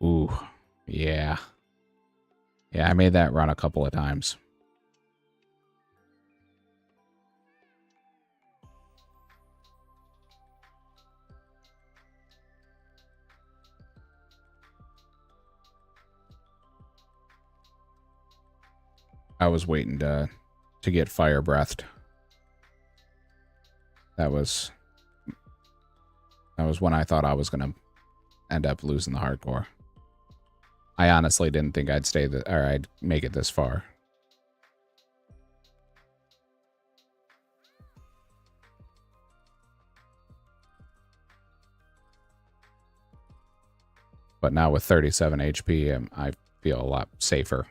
Ooh, yeah. Yeah, I made that run a couple of times. I was waiting to get fire breathed. That was when I thought I was gonna end up losing the hardcore. I honestly didn't think I'd make it this far. But now with 37 HP, I feel a lot safer.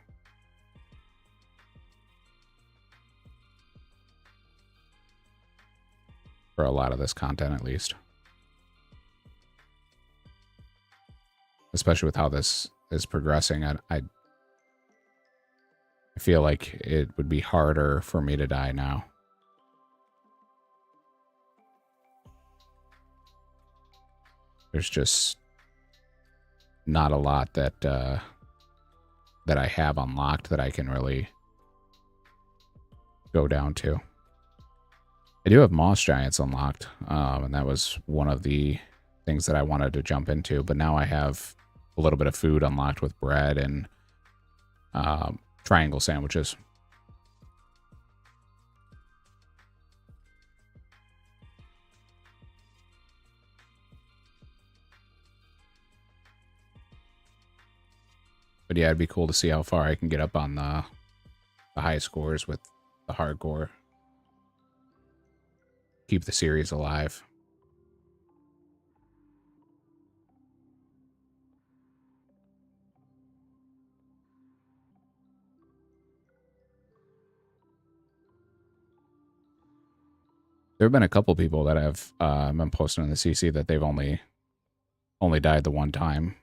For a lot of this content, at least. Especially with how this is progressing, I feel like it would be harder for me to die now. There's just not a lot that that I have unlocked that I can really go down to. I do have Moss Giants unlocked, and that was one of the things that I wanted to jump into, but now I have a little bit of food unlocked with bread and triangle sandwiches. But yeah, it'd be cool to see how far I can get up on the high scores with the hardcore. Keep the series alive. There have been a couple people that have been posting in the CC that they've only died the one time,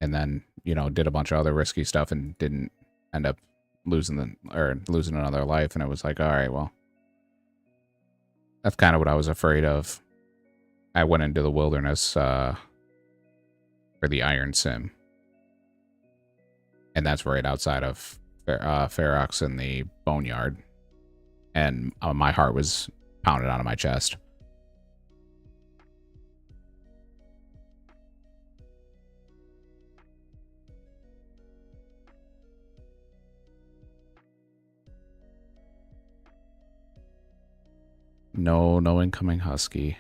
and then, you know, did a bunch of other risky stuff and didn't end up losing another life. And it was like, all right, well, that's kind of what I was afraid of. I went into the wilderness for the HCIM, and that's right outside of Ferox in the boneyard, and my heart was pounded out of my chest. No incoming husky.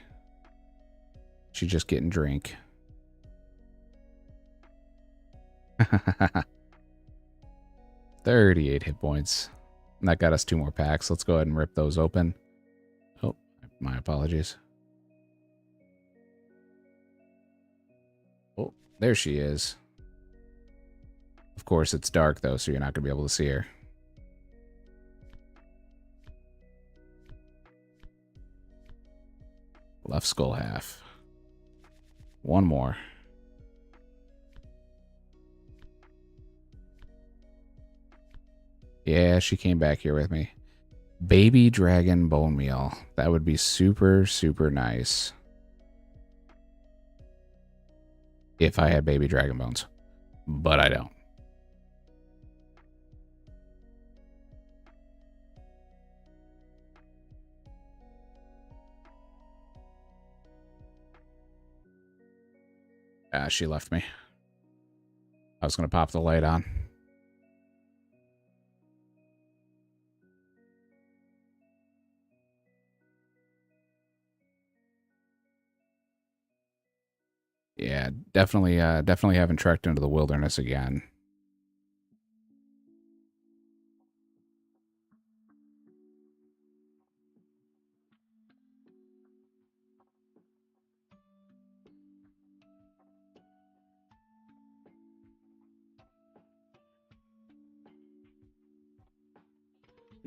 She's just getting drink. 38 hit points. And that got us 2 more packs. Let's go ahead and rip those open. Oh, my apologies. Oh, there she is. Of course, it's dark, though, so you're not going to be able to see her. Left skull half. One more. Yeah, she came back here with me. Baby dragon bone meal. That would be super, super nice. If I had baby dragon bones. But I don't. She left me. I was going to pop the light on. Yeah, definitely haven't trekked into the wilderness again.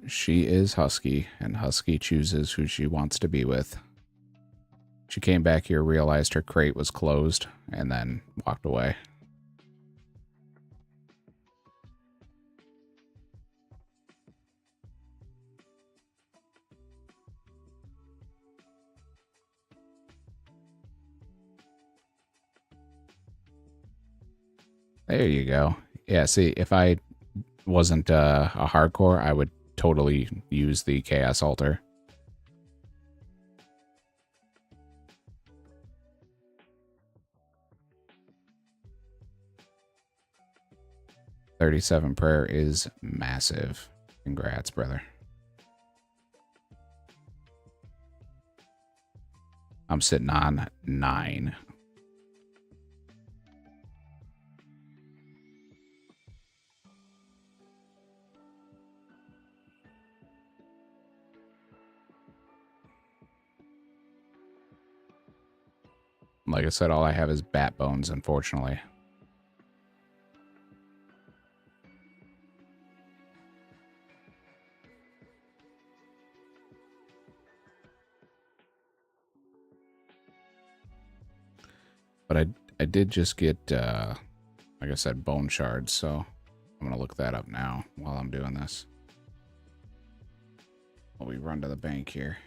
She is Husky, and Husky chooses who she wants to be with. She came back here, realized her crate was closed, and then walked away. There you go. Yeah, see, if I wasn't a hardcore, I would totally use the Chaos Altar. $37 prayer is massive. Congrats, brother. I'm sitting on 9. Like I said, all I have is bat bones, unfortunately. But I did just get, like I said, bone shards, so I'm going to look that up now while I'm doing this. While we run to the bank here.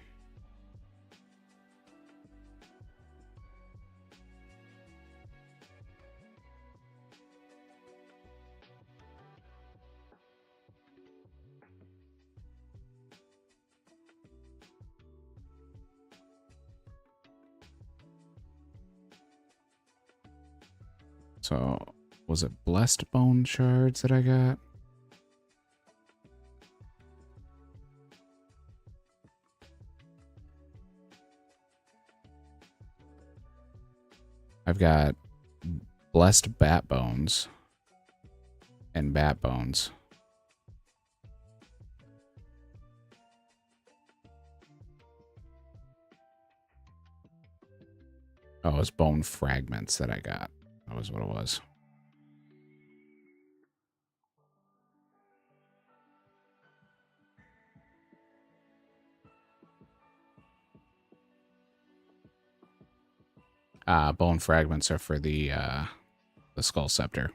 So, was it blessed bone shards that I got? I've got blessed bat bones and bat bones. Oh, it was bone fragments that I got. That was what it was. Bone fragments are for the skull scepter.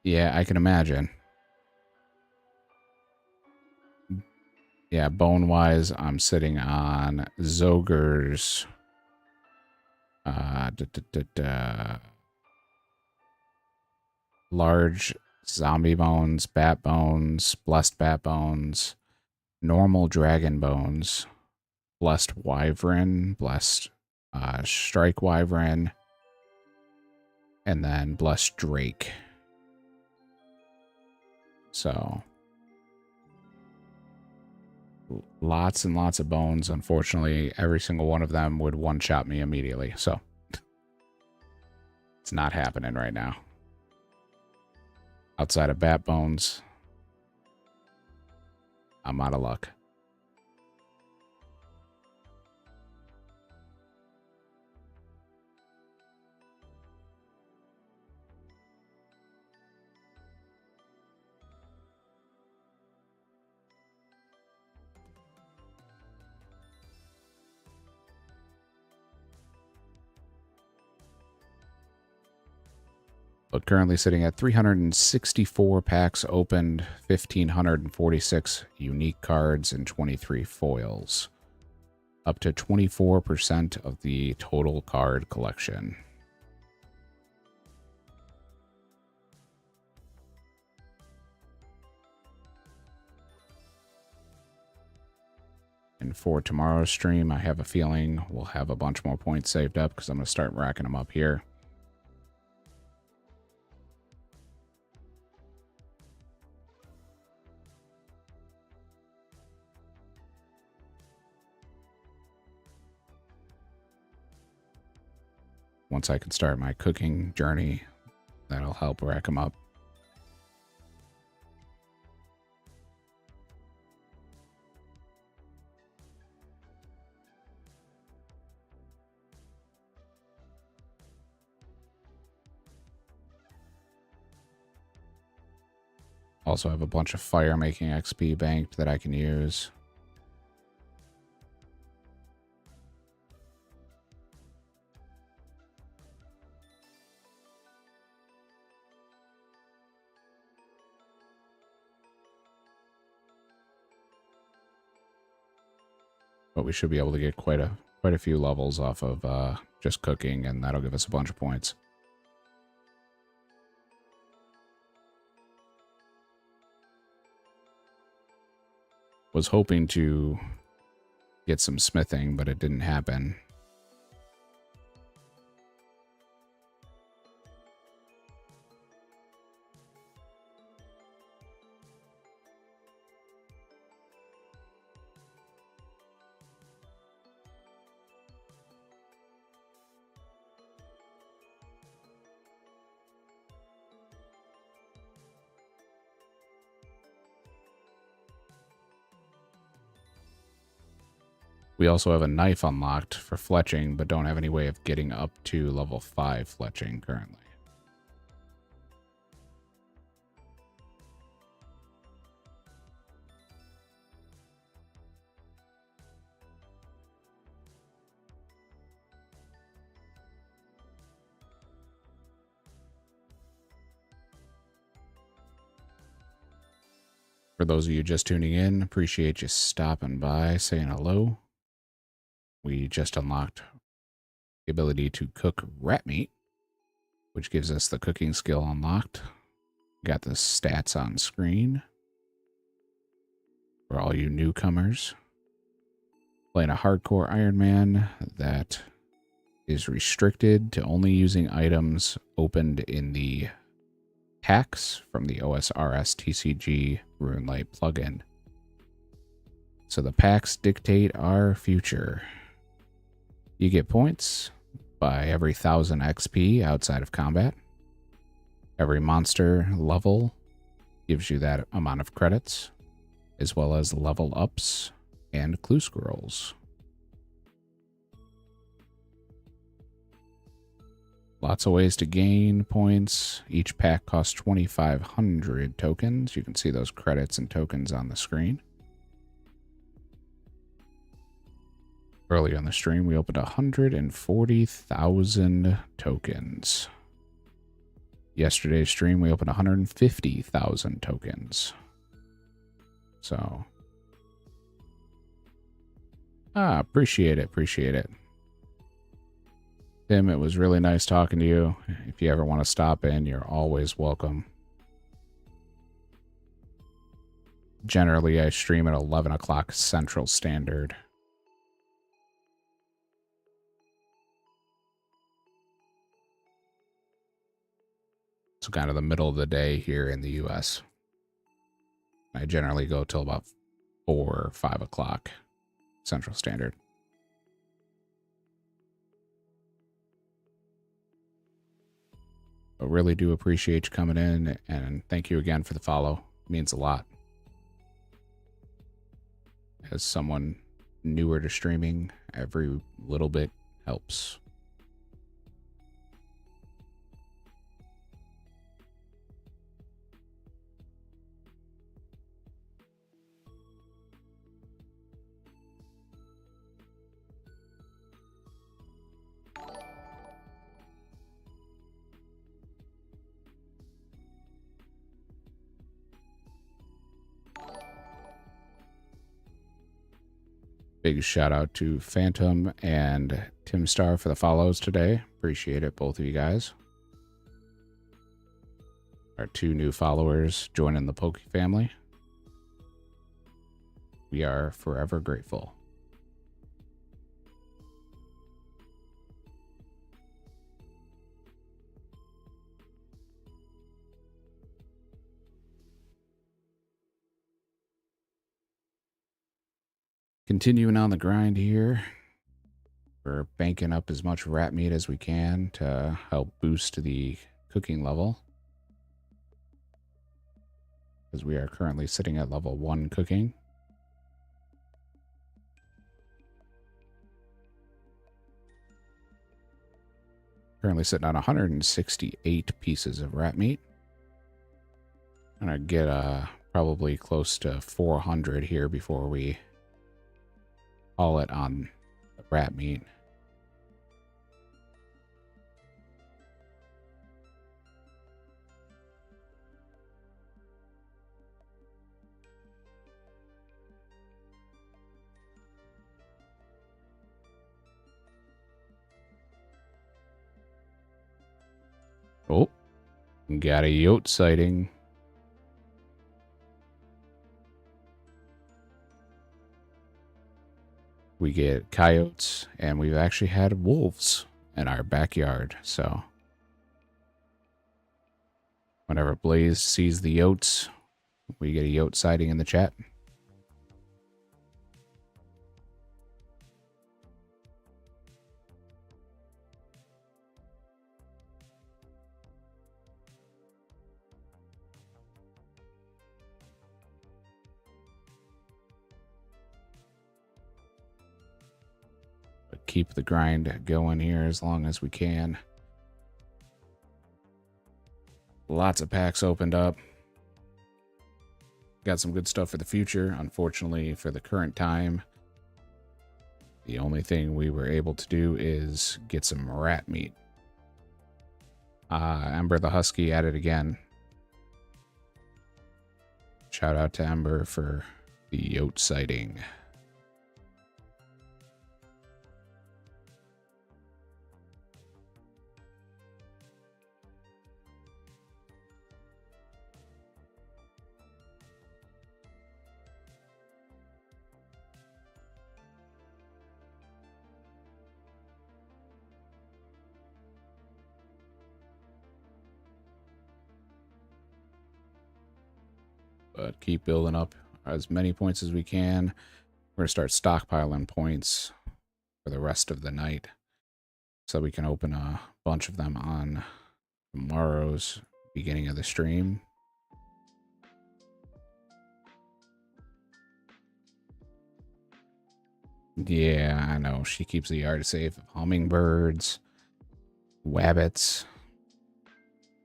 Yeah, I can imagine. Yeah, bone-wise, I'm sitting on Zoger's large zombie bones, bat bones, blessed bat bones, normal dragon bones, blessed wyvern, blessed strike wyvern, and then blessed drake. So lots and lots of bones. Unfortunately, every single one of them would one-shot me immediately. So it's not happening right now. Outside of bat bones, I'm out of luck. But currently sitting at 364 packs opened, 1,546 unique cards, and 23 foils. Up to 24% of the total card collection. And for tomorrow's stream, I have a feeling we'll have a bunch more points saved up because I'm going to start racking them up here. Once I can start my cooking journey, that'll help rack them up. Also have a bunch of fire making XP banked that I can use. But we should be able to get quite a few levels off of just cooking, and that'll give us a bunch of points. Was hoping to get some smithing, but it didn't happen. We also have a knife unlocked for fletching, but don't have any way of getting up to level 5 fletching currently. For those of you just tuning in, appreciate you stopping by, saying hello. We just unlocked the ability to cook rat meat, which gives us the cooking skill unlocked. Got the stats on screen for all you newcomers. Playing a hardcore Iron Man that is restricted to only using items opened in the packs from the OSRS TCG RuneLight plugin. So the packs dictate our future. You get points by every 1,000 XP outside of combat. Every monster level gives you that amount of credits, as well as level ups and clue scrolls. Lots of ways to gain points. Each pack costs 2,500 tokens. You can see those credits and tokens on the screen. Earlier on the stream, we opened 140,000 tokens. Yesterday's stream, we opened 150,000 tokens. So, appreciate it. Tim, it was really nice talking to you. If you ever want to stop in, you're always welcome. Generally, I stream at 11 o'clock Central Standard. So kind of the middle of the day here in the US. I generally go till about 4 or 5 o'clock Central Standard. But really do appreciate you coming in, and thank you again for the follow. It means a lot. As someone newer to streaming, every little bit helps. Big shout out to Phantom and Tim Star for the follows today. Appreciate it, both of you guys. Our 2 new followers joining the Poke family. We are forever grateful. Continuing on the grind here. We're banking up as much rat meat as we can to help boost the cooking level, because we are currently sitting at level 1 cooking. Currently sitting on 168 pieces of rat meat. I'm gonna get probably close to 400 here before we call it on the rat meat. Oh, got a yote sighting. We get coyotes, and we've actually had wolves in our backyard. So whenever Blaze sees the yotes, we get a yote sighting in the chat. keep the grind going here as long as we can. Lots of packs opened up. Got some good stuff for the future. Unfortunately, for the current time, the only thing we were able to do is get some rat meat. Ember the Husky at it again. Shout out to Ember for the yote sighting. But keep building up as many points as we can. We're going to start stockpiling points for the rest of the night so we can open a bunch of them on tomorrow's beginning of the stream. Yeah, I know. She keeps the yard safe of hummingbirds, wabbits,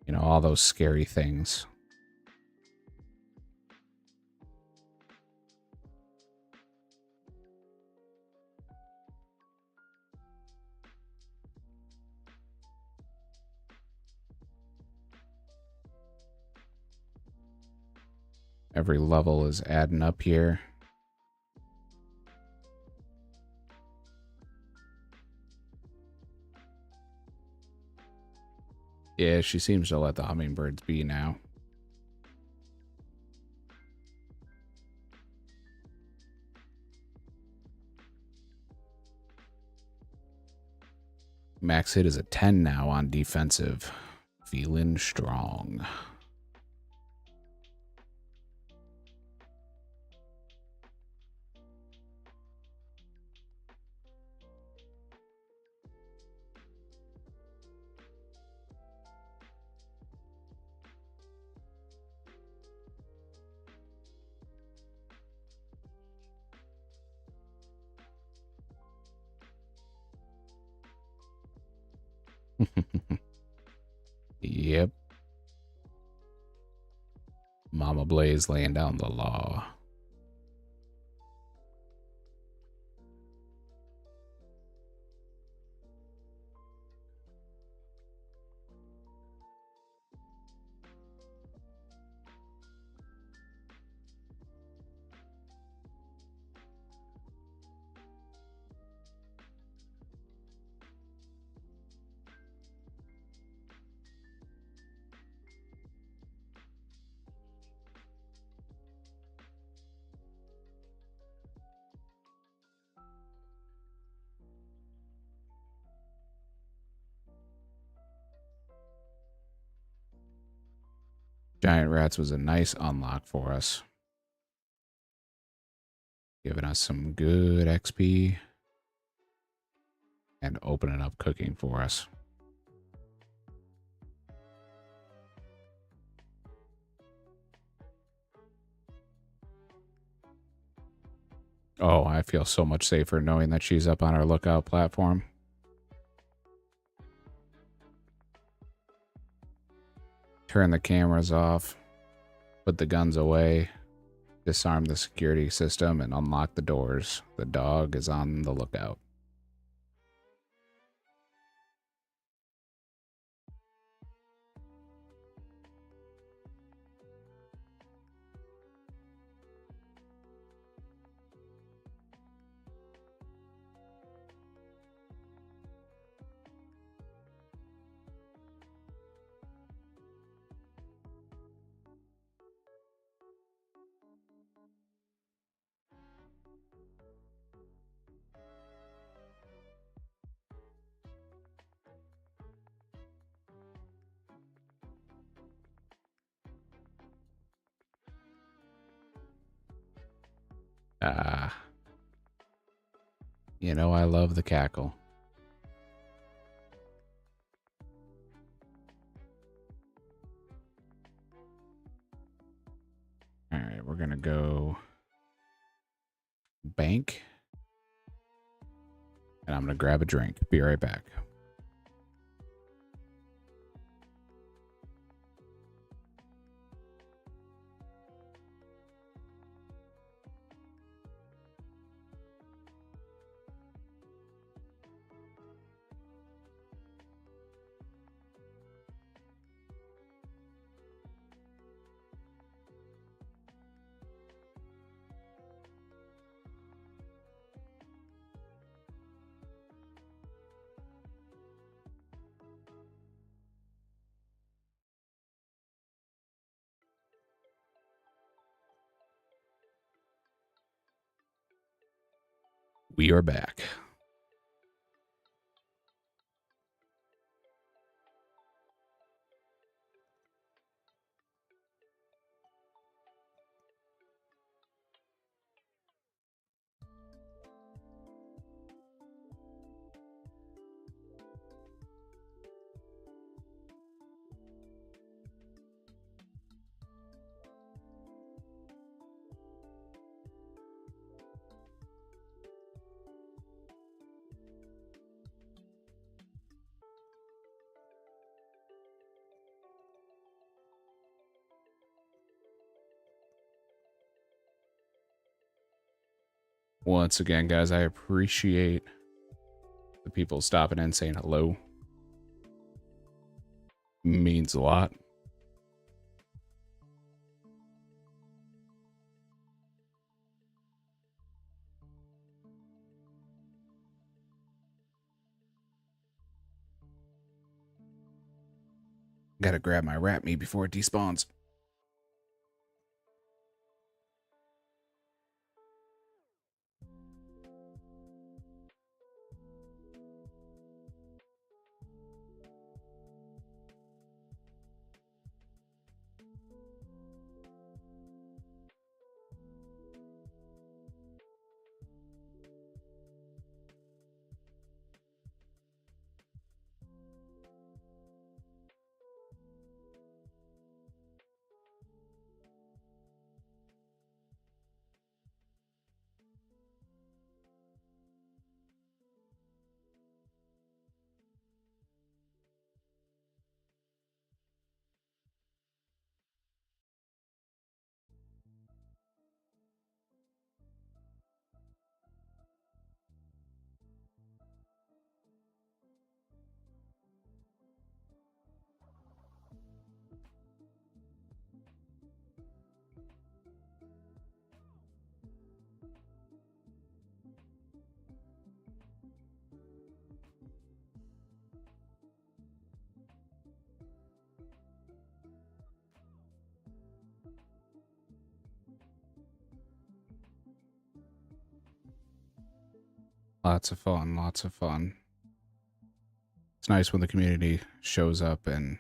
you know, all those scary things. Every level is adding up here. Yeah, she seems to let the hummingbirds be now. Max hit is a 10 now on defensive. Feeling strong. Yep. Mama Blaze laying down the law. Giant Rats was a nice unlock for us. Giving us some good XP. And opening up cooking for us. Oh, I feel so much safer knowing that she's up on our lookout platform. Turn the cameras off, put the guns away, disarm the security system, and unlock the doors. The dog is on the lookout. You know, I love the cackle. All right, we're going to go bank and I'm going to grab a drink. Be right back. We are back. Once again, guys, I appreciate the people stopping in saying hello. Means a lot. Gotta grab my rat meat before it despawns. Lots of fun, lots of fun. It's nice when the community shows up and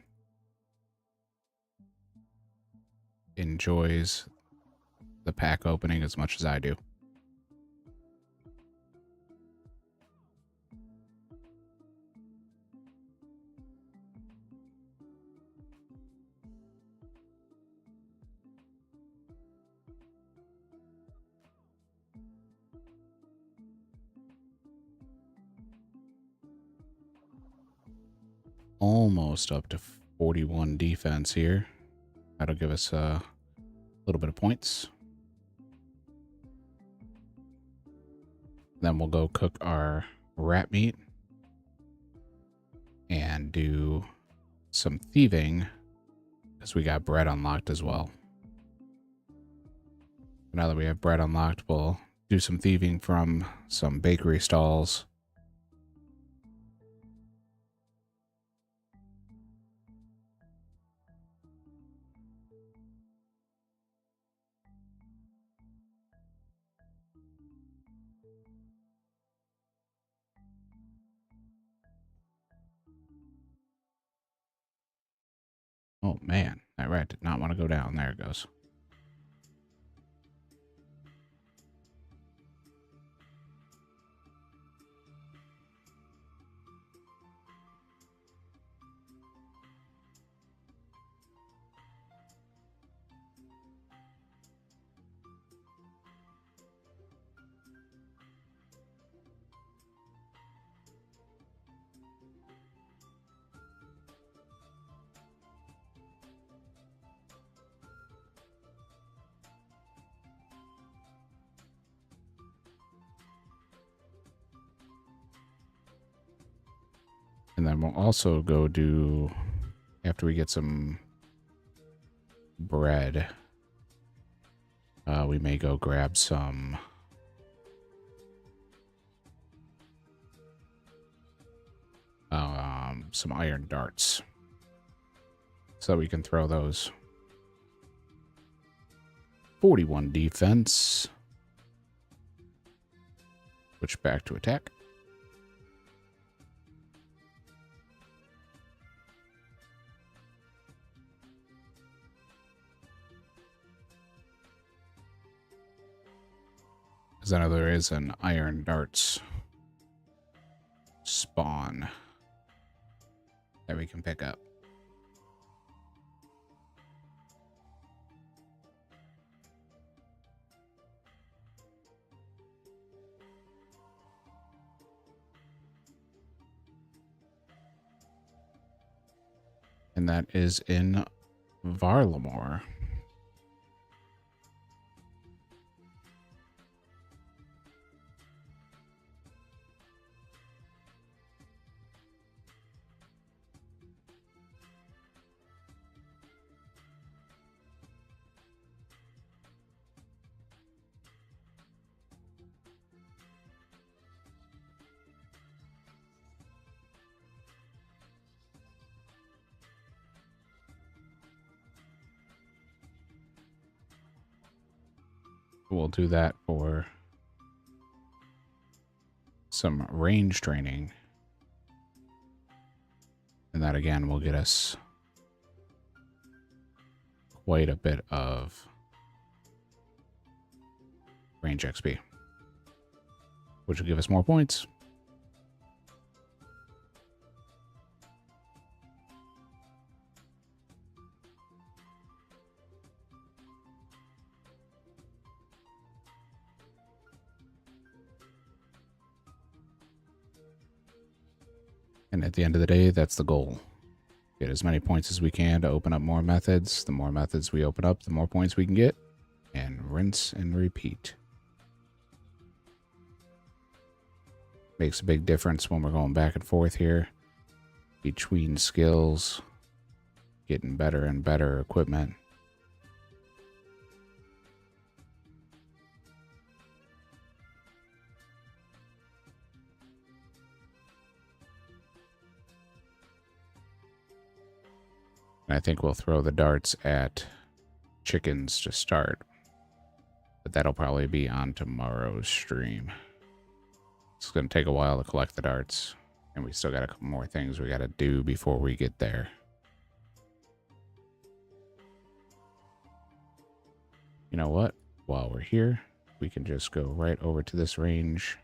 enjoys the pack opening as much as I do. Almost up to 41 defense here. That'll give us a little bit of points. Then we'll go cook our rat meat and do some thieving because we got bread unlocked as well. Now that we have bread unlocked, we'll do some thieving from some bakery stalls. Oh man, that rat did not want to go down. There it goes. And then we'll also go do, after we get some bread, we may go grab some iron darts so we can throw those. 41 defense. Switch back to attack. Because I know there is an iron darts spawn that we can pick up. And that is in Varlamore. We'll do that for some range training. And that again will get us quite a bit of range XP, which will give us more points. And at the end of the day, that's the goal. Get as many points as we can to open up more methods. The more methods we open up, the more points we can get. And rinse and repeat. Makes a big difference when we're going back and forth here between skills, getting better and better equipment. And I think we'll throw the darts at chickens to start. But that'll probably be on tomorrow's stream. It's going to take a while to collect the darts. And we still got a couple more things we got to do before we get there. You know what? While we're here, we can just go right over to this range.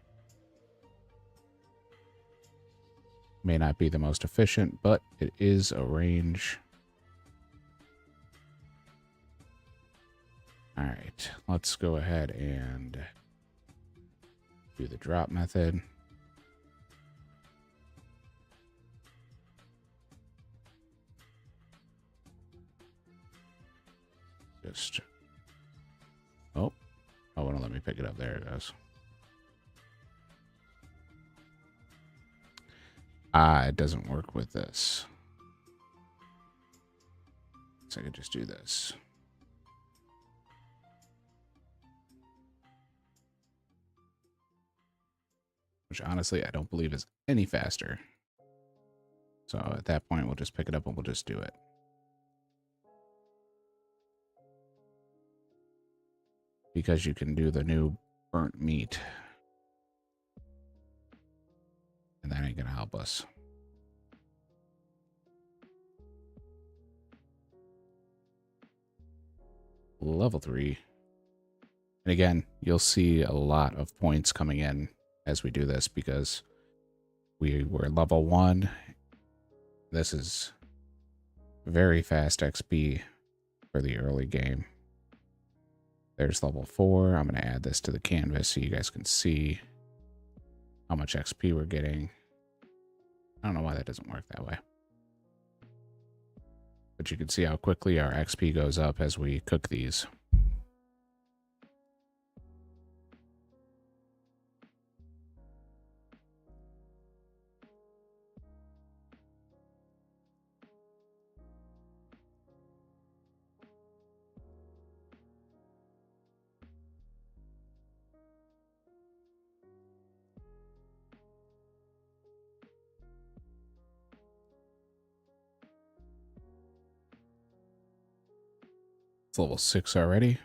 May not be the most efficient, but it is a range. All right, let's go ahead and do the drop method. Just, oh, won't let me pick it up. There it goes. It doesn't work with this. So I could just do this. Which honestly, I don't believe is any faster. So at that point, we'll just pick it up and we'll just do it. Because you can do the new burnt meat. And that ain't gonna help us. Level 3. And again, you'll see a lot of points coming in as we do this because we were level 1. This is very fast XP for the early game. There's level 4. I'm going to add this to the canvas so you guys can see how much XP we're getting. I don't know why that doesn't work that way. But you can see how quickly our XP goes up as we cook these. It's level 6 already.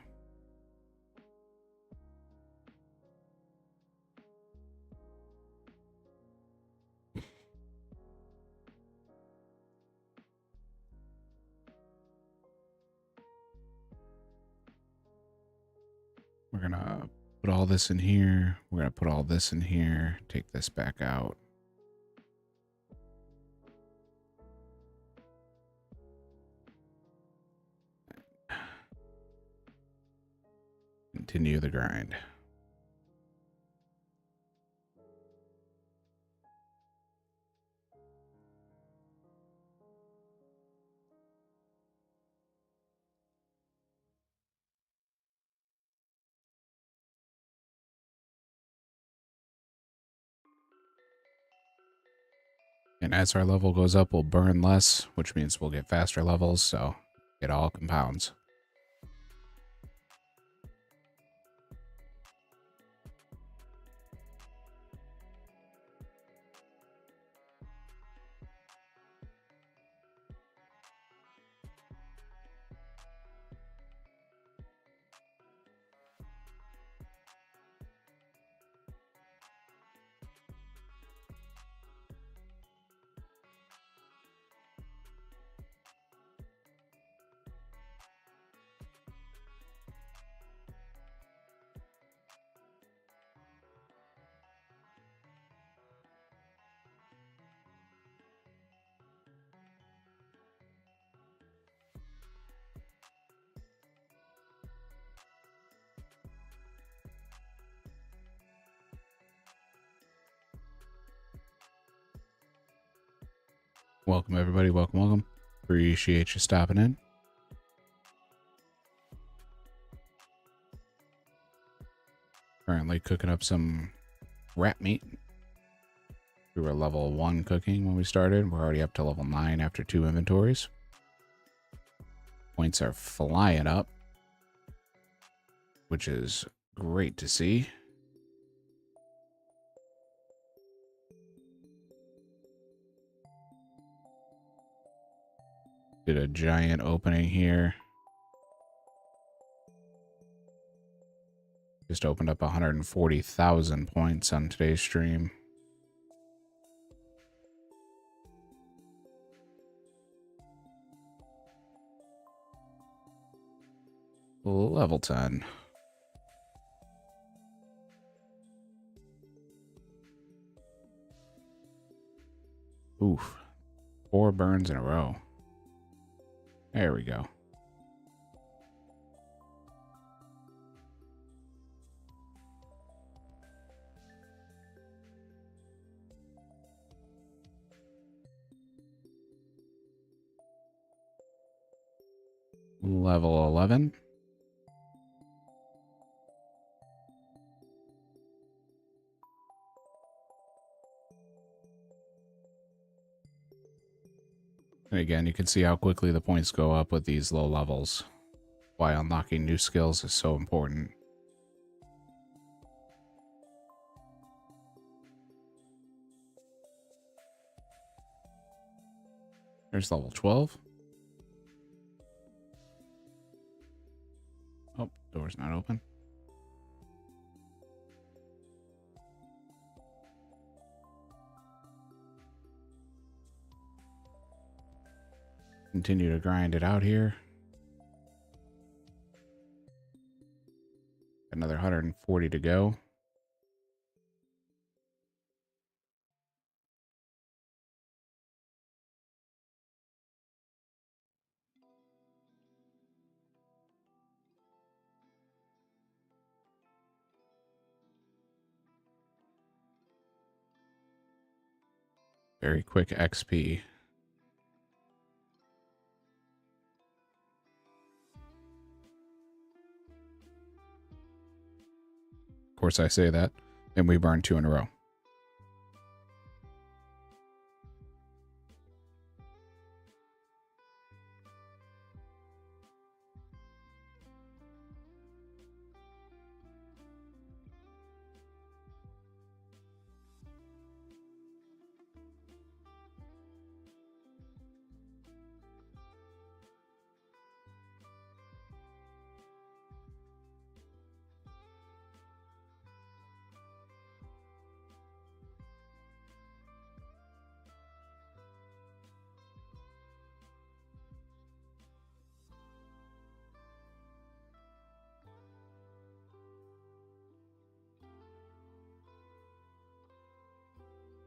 We're going to put all this in here. We're going to put all this in here. Take this back out. Continue the grind. And as our level goes up, we'll burn less, which means we'll get faster levels, so it all compounds. Welcome, everybody. Welcome, welcome. Appreciate you stopping in. Currently cooking up some rat meat. We were level 1 cooking when we started. We're already up to level 9 after 2 inventories. Points are flying up, which is great to see. Did a giant opening here. Just opened up 140,000 points on today's stream. Level 10. Oof. 4 burns in a row. There we go. Level 11. And again, you can see how quickly the points go up with these low levels. Why unlocking new skills is so important. There's level 12. Oh, door's not open. Continue to grind it out here. Another 140 to go. Very quick XP. Of course I say that, and we burned 2 in a row.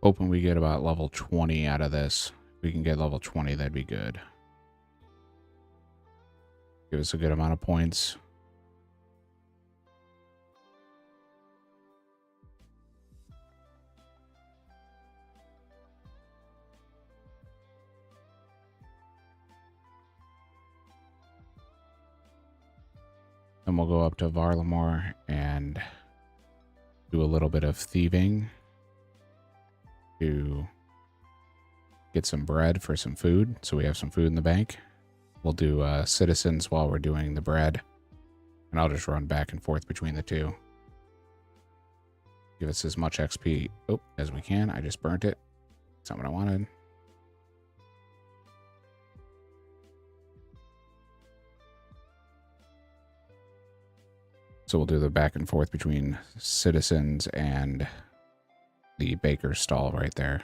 Hoping we get about level 20 out of this. If we can get level 20, that'd be good. Give us a good amount of points. Then we'll go up to Varlamore and do a little bit of thieving to get some bread for some food, so we have some food in the bank. We'll do citizens while we're doing the bread, and I'll just run back and forth between the two. Give us as much XP as we can. I just burnt it. That's not what I wanted. So we'll do the back and forth between citizens and the baker's stall right there.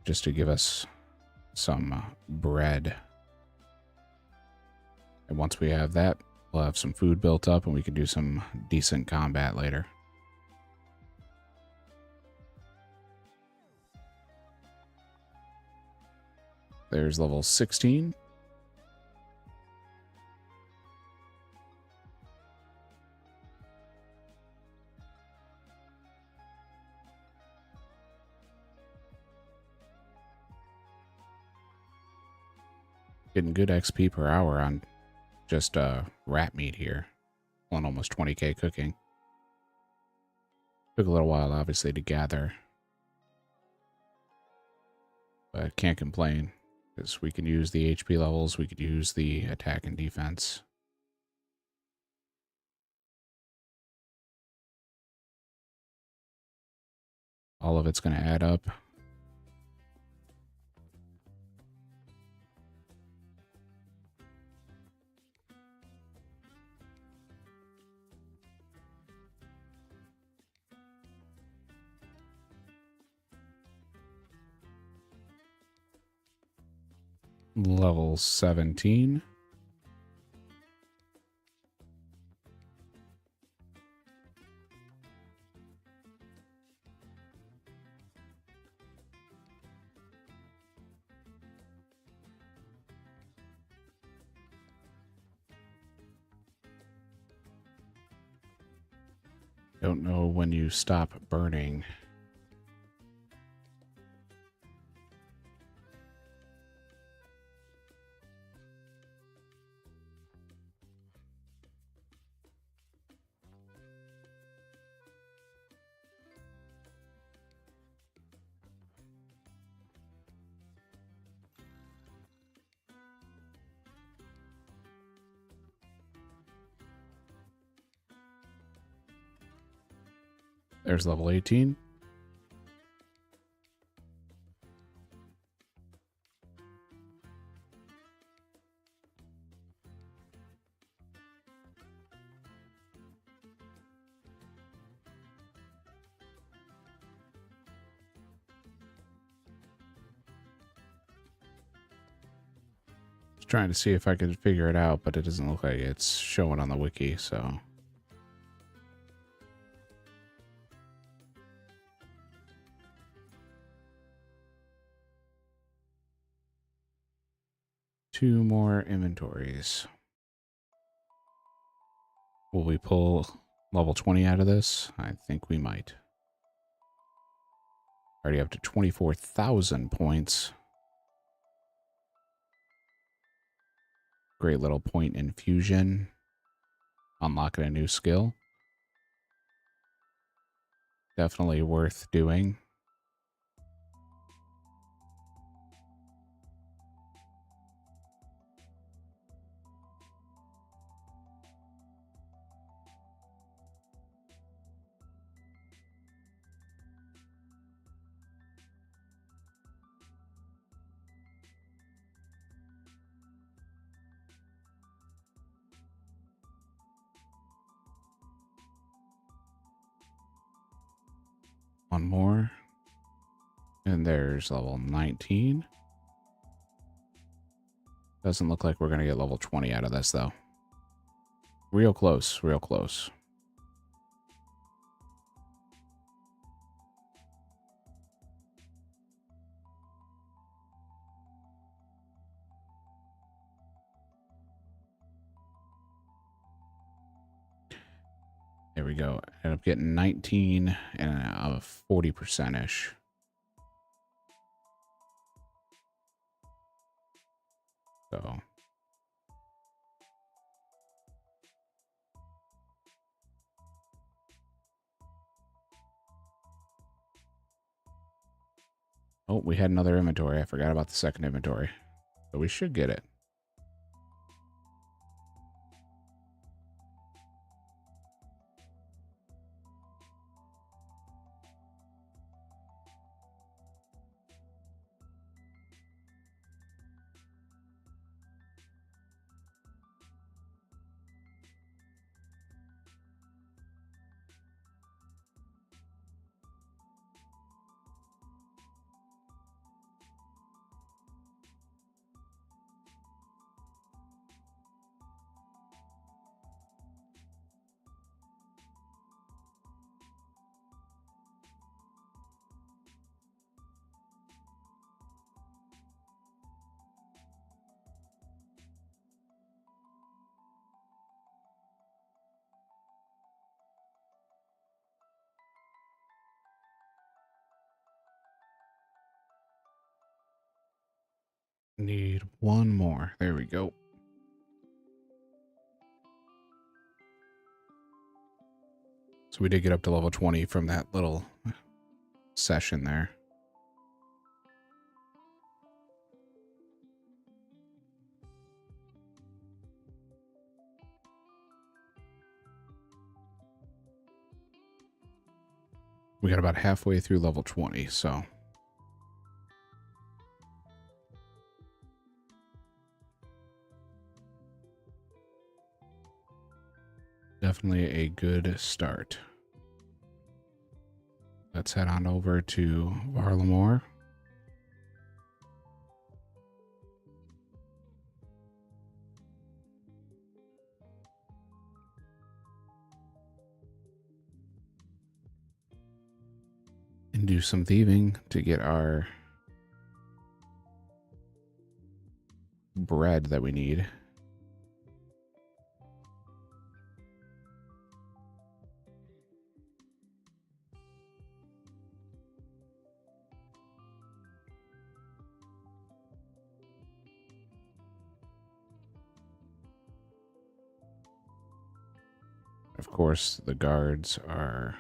Just to give us some bread. And once we have that, we'll have some food built up and we can do some decent combat later. There's level 16. Getting good XP per hour on just rat meat here. On almost 20k cooking. Took a little while, obviously, to gather. But can't complain, because we can use the HP levels, we could use the attack and defense. All of it's going to add up. Level 17. Don't know when you stop burning. There's level 18. Just trying to see if I could figure it out, but it doesn't look like it's showing on the wiki, so... Two more inventories. Will we pull level 20 out of this? I think we might. Already up to 24,000 points. Great little point infusion. Unlocking a new skill. Definitely worth doing. One more. And there's level 19. Doesn't look like we're going to get level 20 out of this, though. Real close, real close. we go. Ended up getting 19 and a 40%-ish. So oh, we had another inventory. I forgot about the second inventory. So we should get it. Need one more. There we go. So we did get up to level 20 from that little session there. We got about halfway through level 20, so definitely a good start. Let's head on over to Varlamore. And do some thieving to get our bread that we need. Of course, the guards are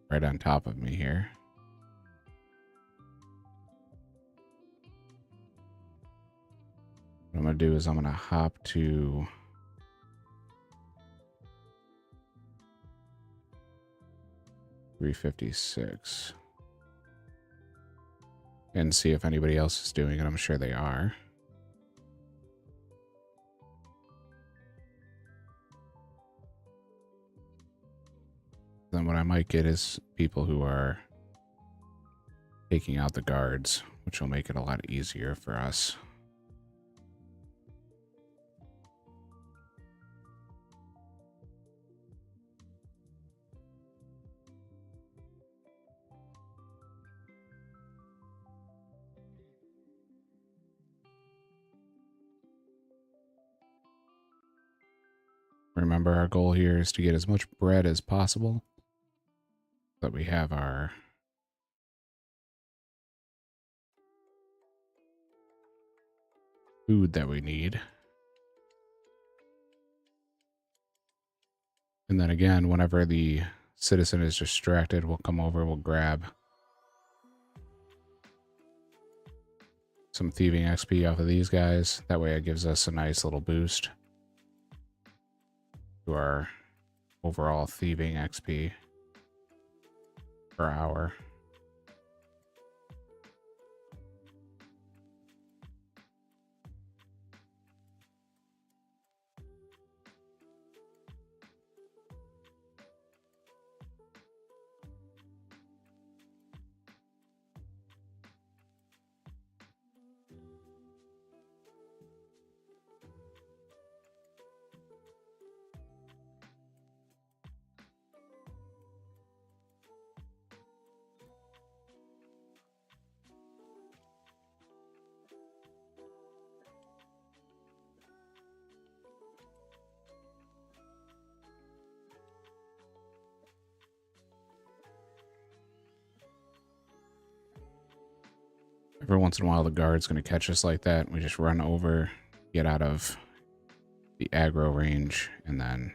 right on top of me here. What I'm going to do is I'm going to hop to $356 and see if anybody else is doing it. I'm sure they are. Then what I might get is people who are taking out the guards, which will make it a lot easier for us. Remember, our goal here is to get as much bread as possible so that we have our food that we need. And then again, whenever the citizen is distracted, we'll come over, we'll grab some thieving XP off of these guys. That way it gives us a nice little boost to our overall thieving XP per hour. Every once in a while, the guard's going to catch us like that. We just run over, get out of the aggro range, and then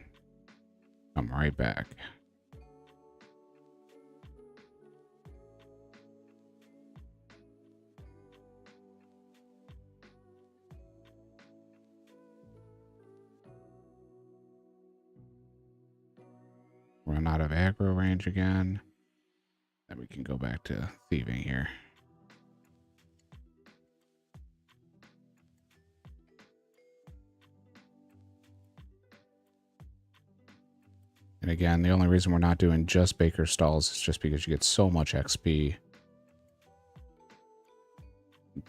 come right back. Run out of aggro range again. Then we can go back to thieving here. And again, the only reason we're not doing just Baker stalls is just because you get so much XP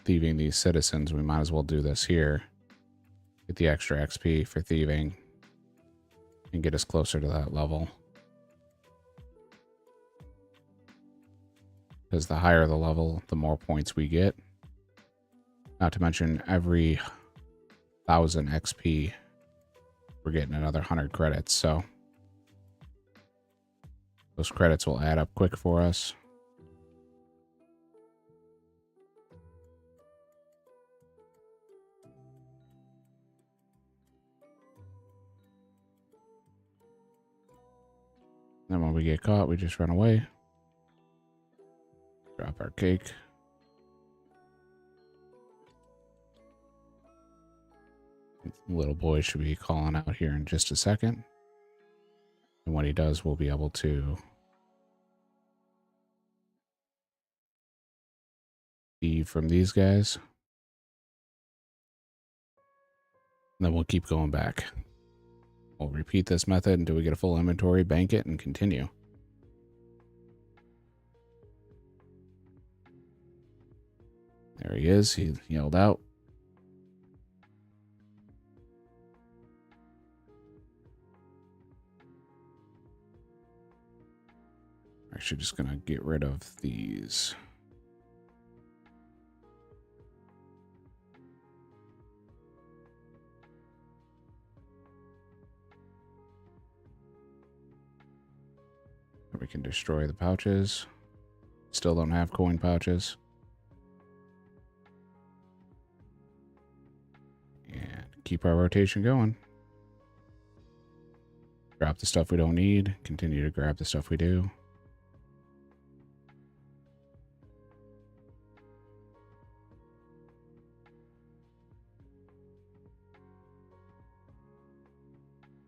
thieving these citizens. We might as well do this here. Get the extra XP for thieving and get us closer to that level. Because the higher the level, the more points we get. Not to mention every 1,000 XP, we're getting another 100 credits. So those credits will add up quick for us. Then when we get caught, we just run away. Drop our cake. Little boy should be calling out here in just a second. And when he does, we'll be able to thieve from these guys. And then we'll keep going back. We'll repeat this method until we get a full inventory, bank it, and continue. There he is. He yelled out. Actually, just gonna get rid of these. We can destroy the pouches. Still don't have coin pouches. And keep our rotation going. Drop the stuff we don't need. Continue to grab the stuff we do.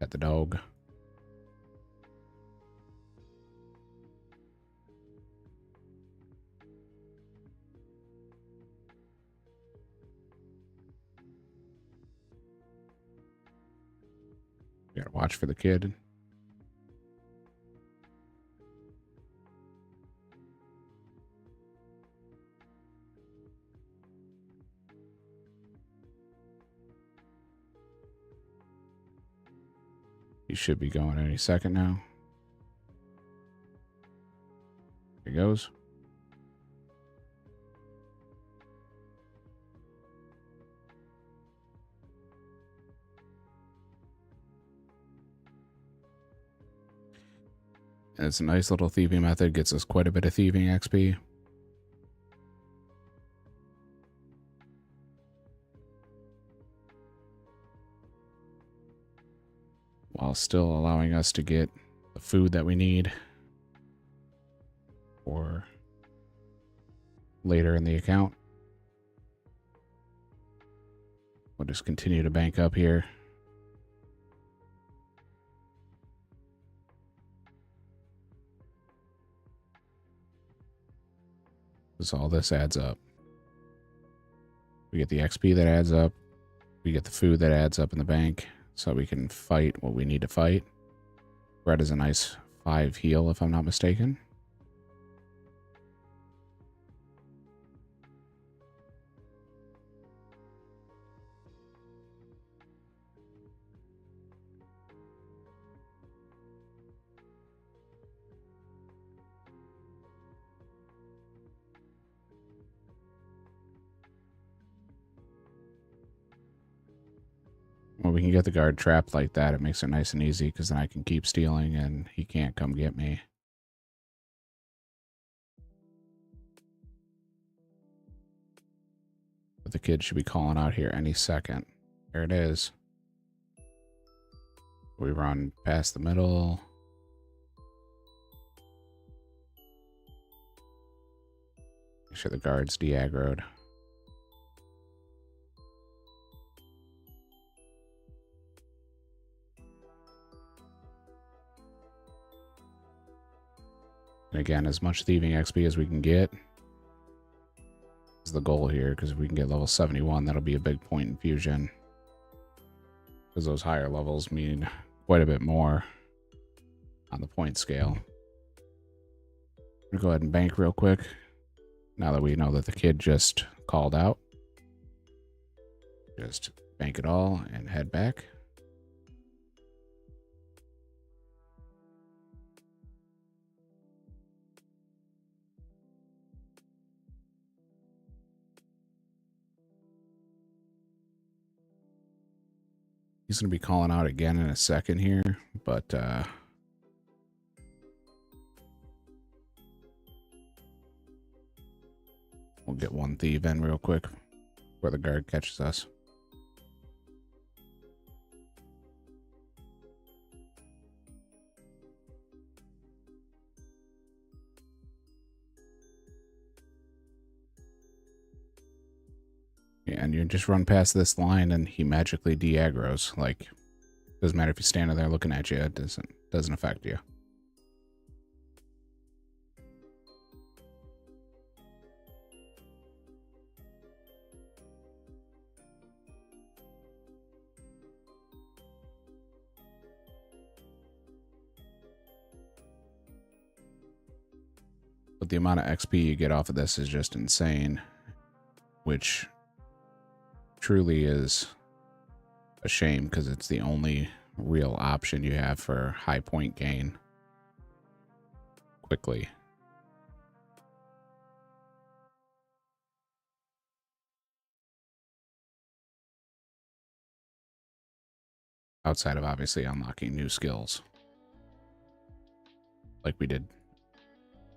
At the dog. Gotta watch for the kid. He should be going any second now. There he goes. And it's a nice little thieving method. Gets us quite a bit of thieving XP. While still allowing us to get the food that we need for later in the account. We'll just continue to bank up here. Because all this adds up. We get the XP that adds up. We get the food that adds up in the bank. So we can fight what we need to fight. Red is a nice 5 heal, if I'm not mistaken. When we can get the guard trapped like that, it makes it nice and easy, because then I can keep stealing and he can't come get me. But the kid should be calling out here any second. There it is. We run past the middle. Make sure the guard's de-aggroed. And again, as much thieving XP as we can get is the goal here, because if we can get level 71, that'll be a big point in Fusion. Because those higher levels mean quite a bit more on the point scale. I'm gonna go ahead and bank real quick, now that we know that the kid just called out. Just bank it all and head back. He's going to be calling out again in a second here, but we'll get one thief in real quick before the guard catches us. Yeah, and you just run past this line and he magically de-aggroes. Like, doesn't matter if he's standing there looking at you, it doesn't affect you. But the amount of XP you get off of this is just insane, which truly is a shame because it's the only real option you have for high point gain quickly. Outside of obviously unlocking new skills, like we did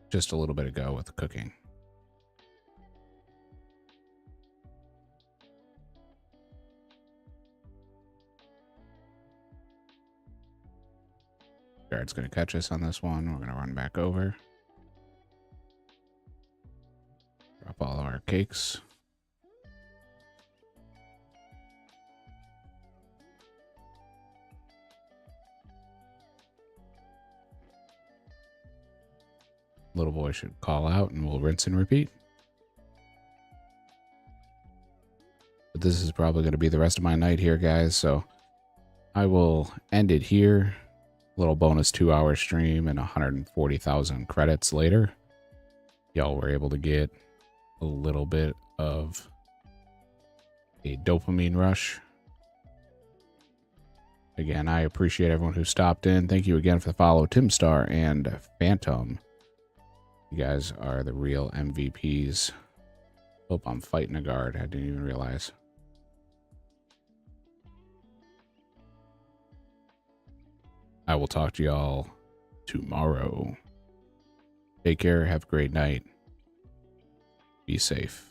just a little bit ago with the cooking. Guard's going to catch us on this one. We're going to run back over. Drop all of our cakes. Little boy should call out and we'll rinse and repeat. But this is probably going to be the rest of my night here, guys. So I will end it here. Little bonus 2-hour stream and 140,000 credits later. Y'all were able to get a little bit of a dopamine rush. Again, I appreciate everyone who stopped in. Thank you again for the follow, Timstar and Phantom. You guys are the real MVPs. Hope I'm fighting a guard. I didn't even realize. I will talk to y'all tomorrow. Take care. Have a great night. Be safe.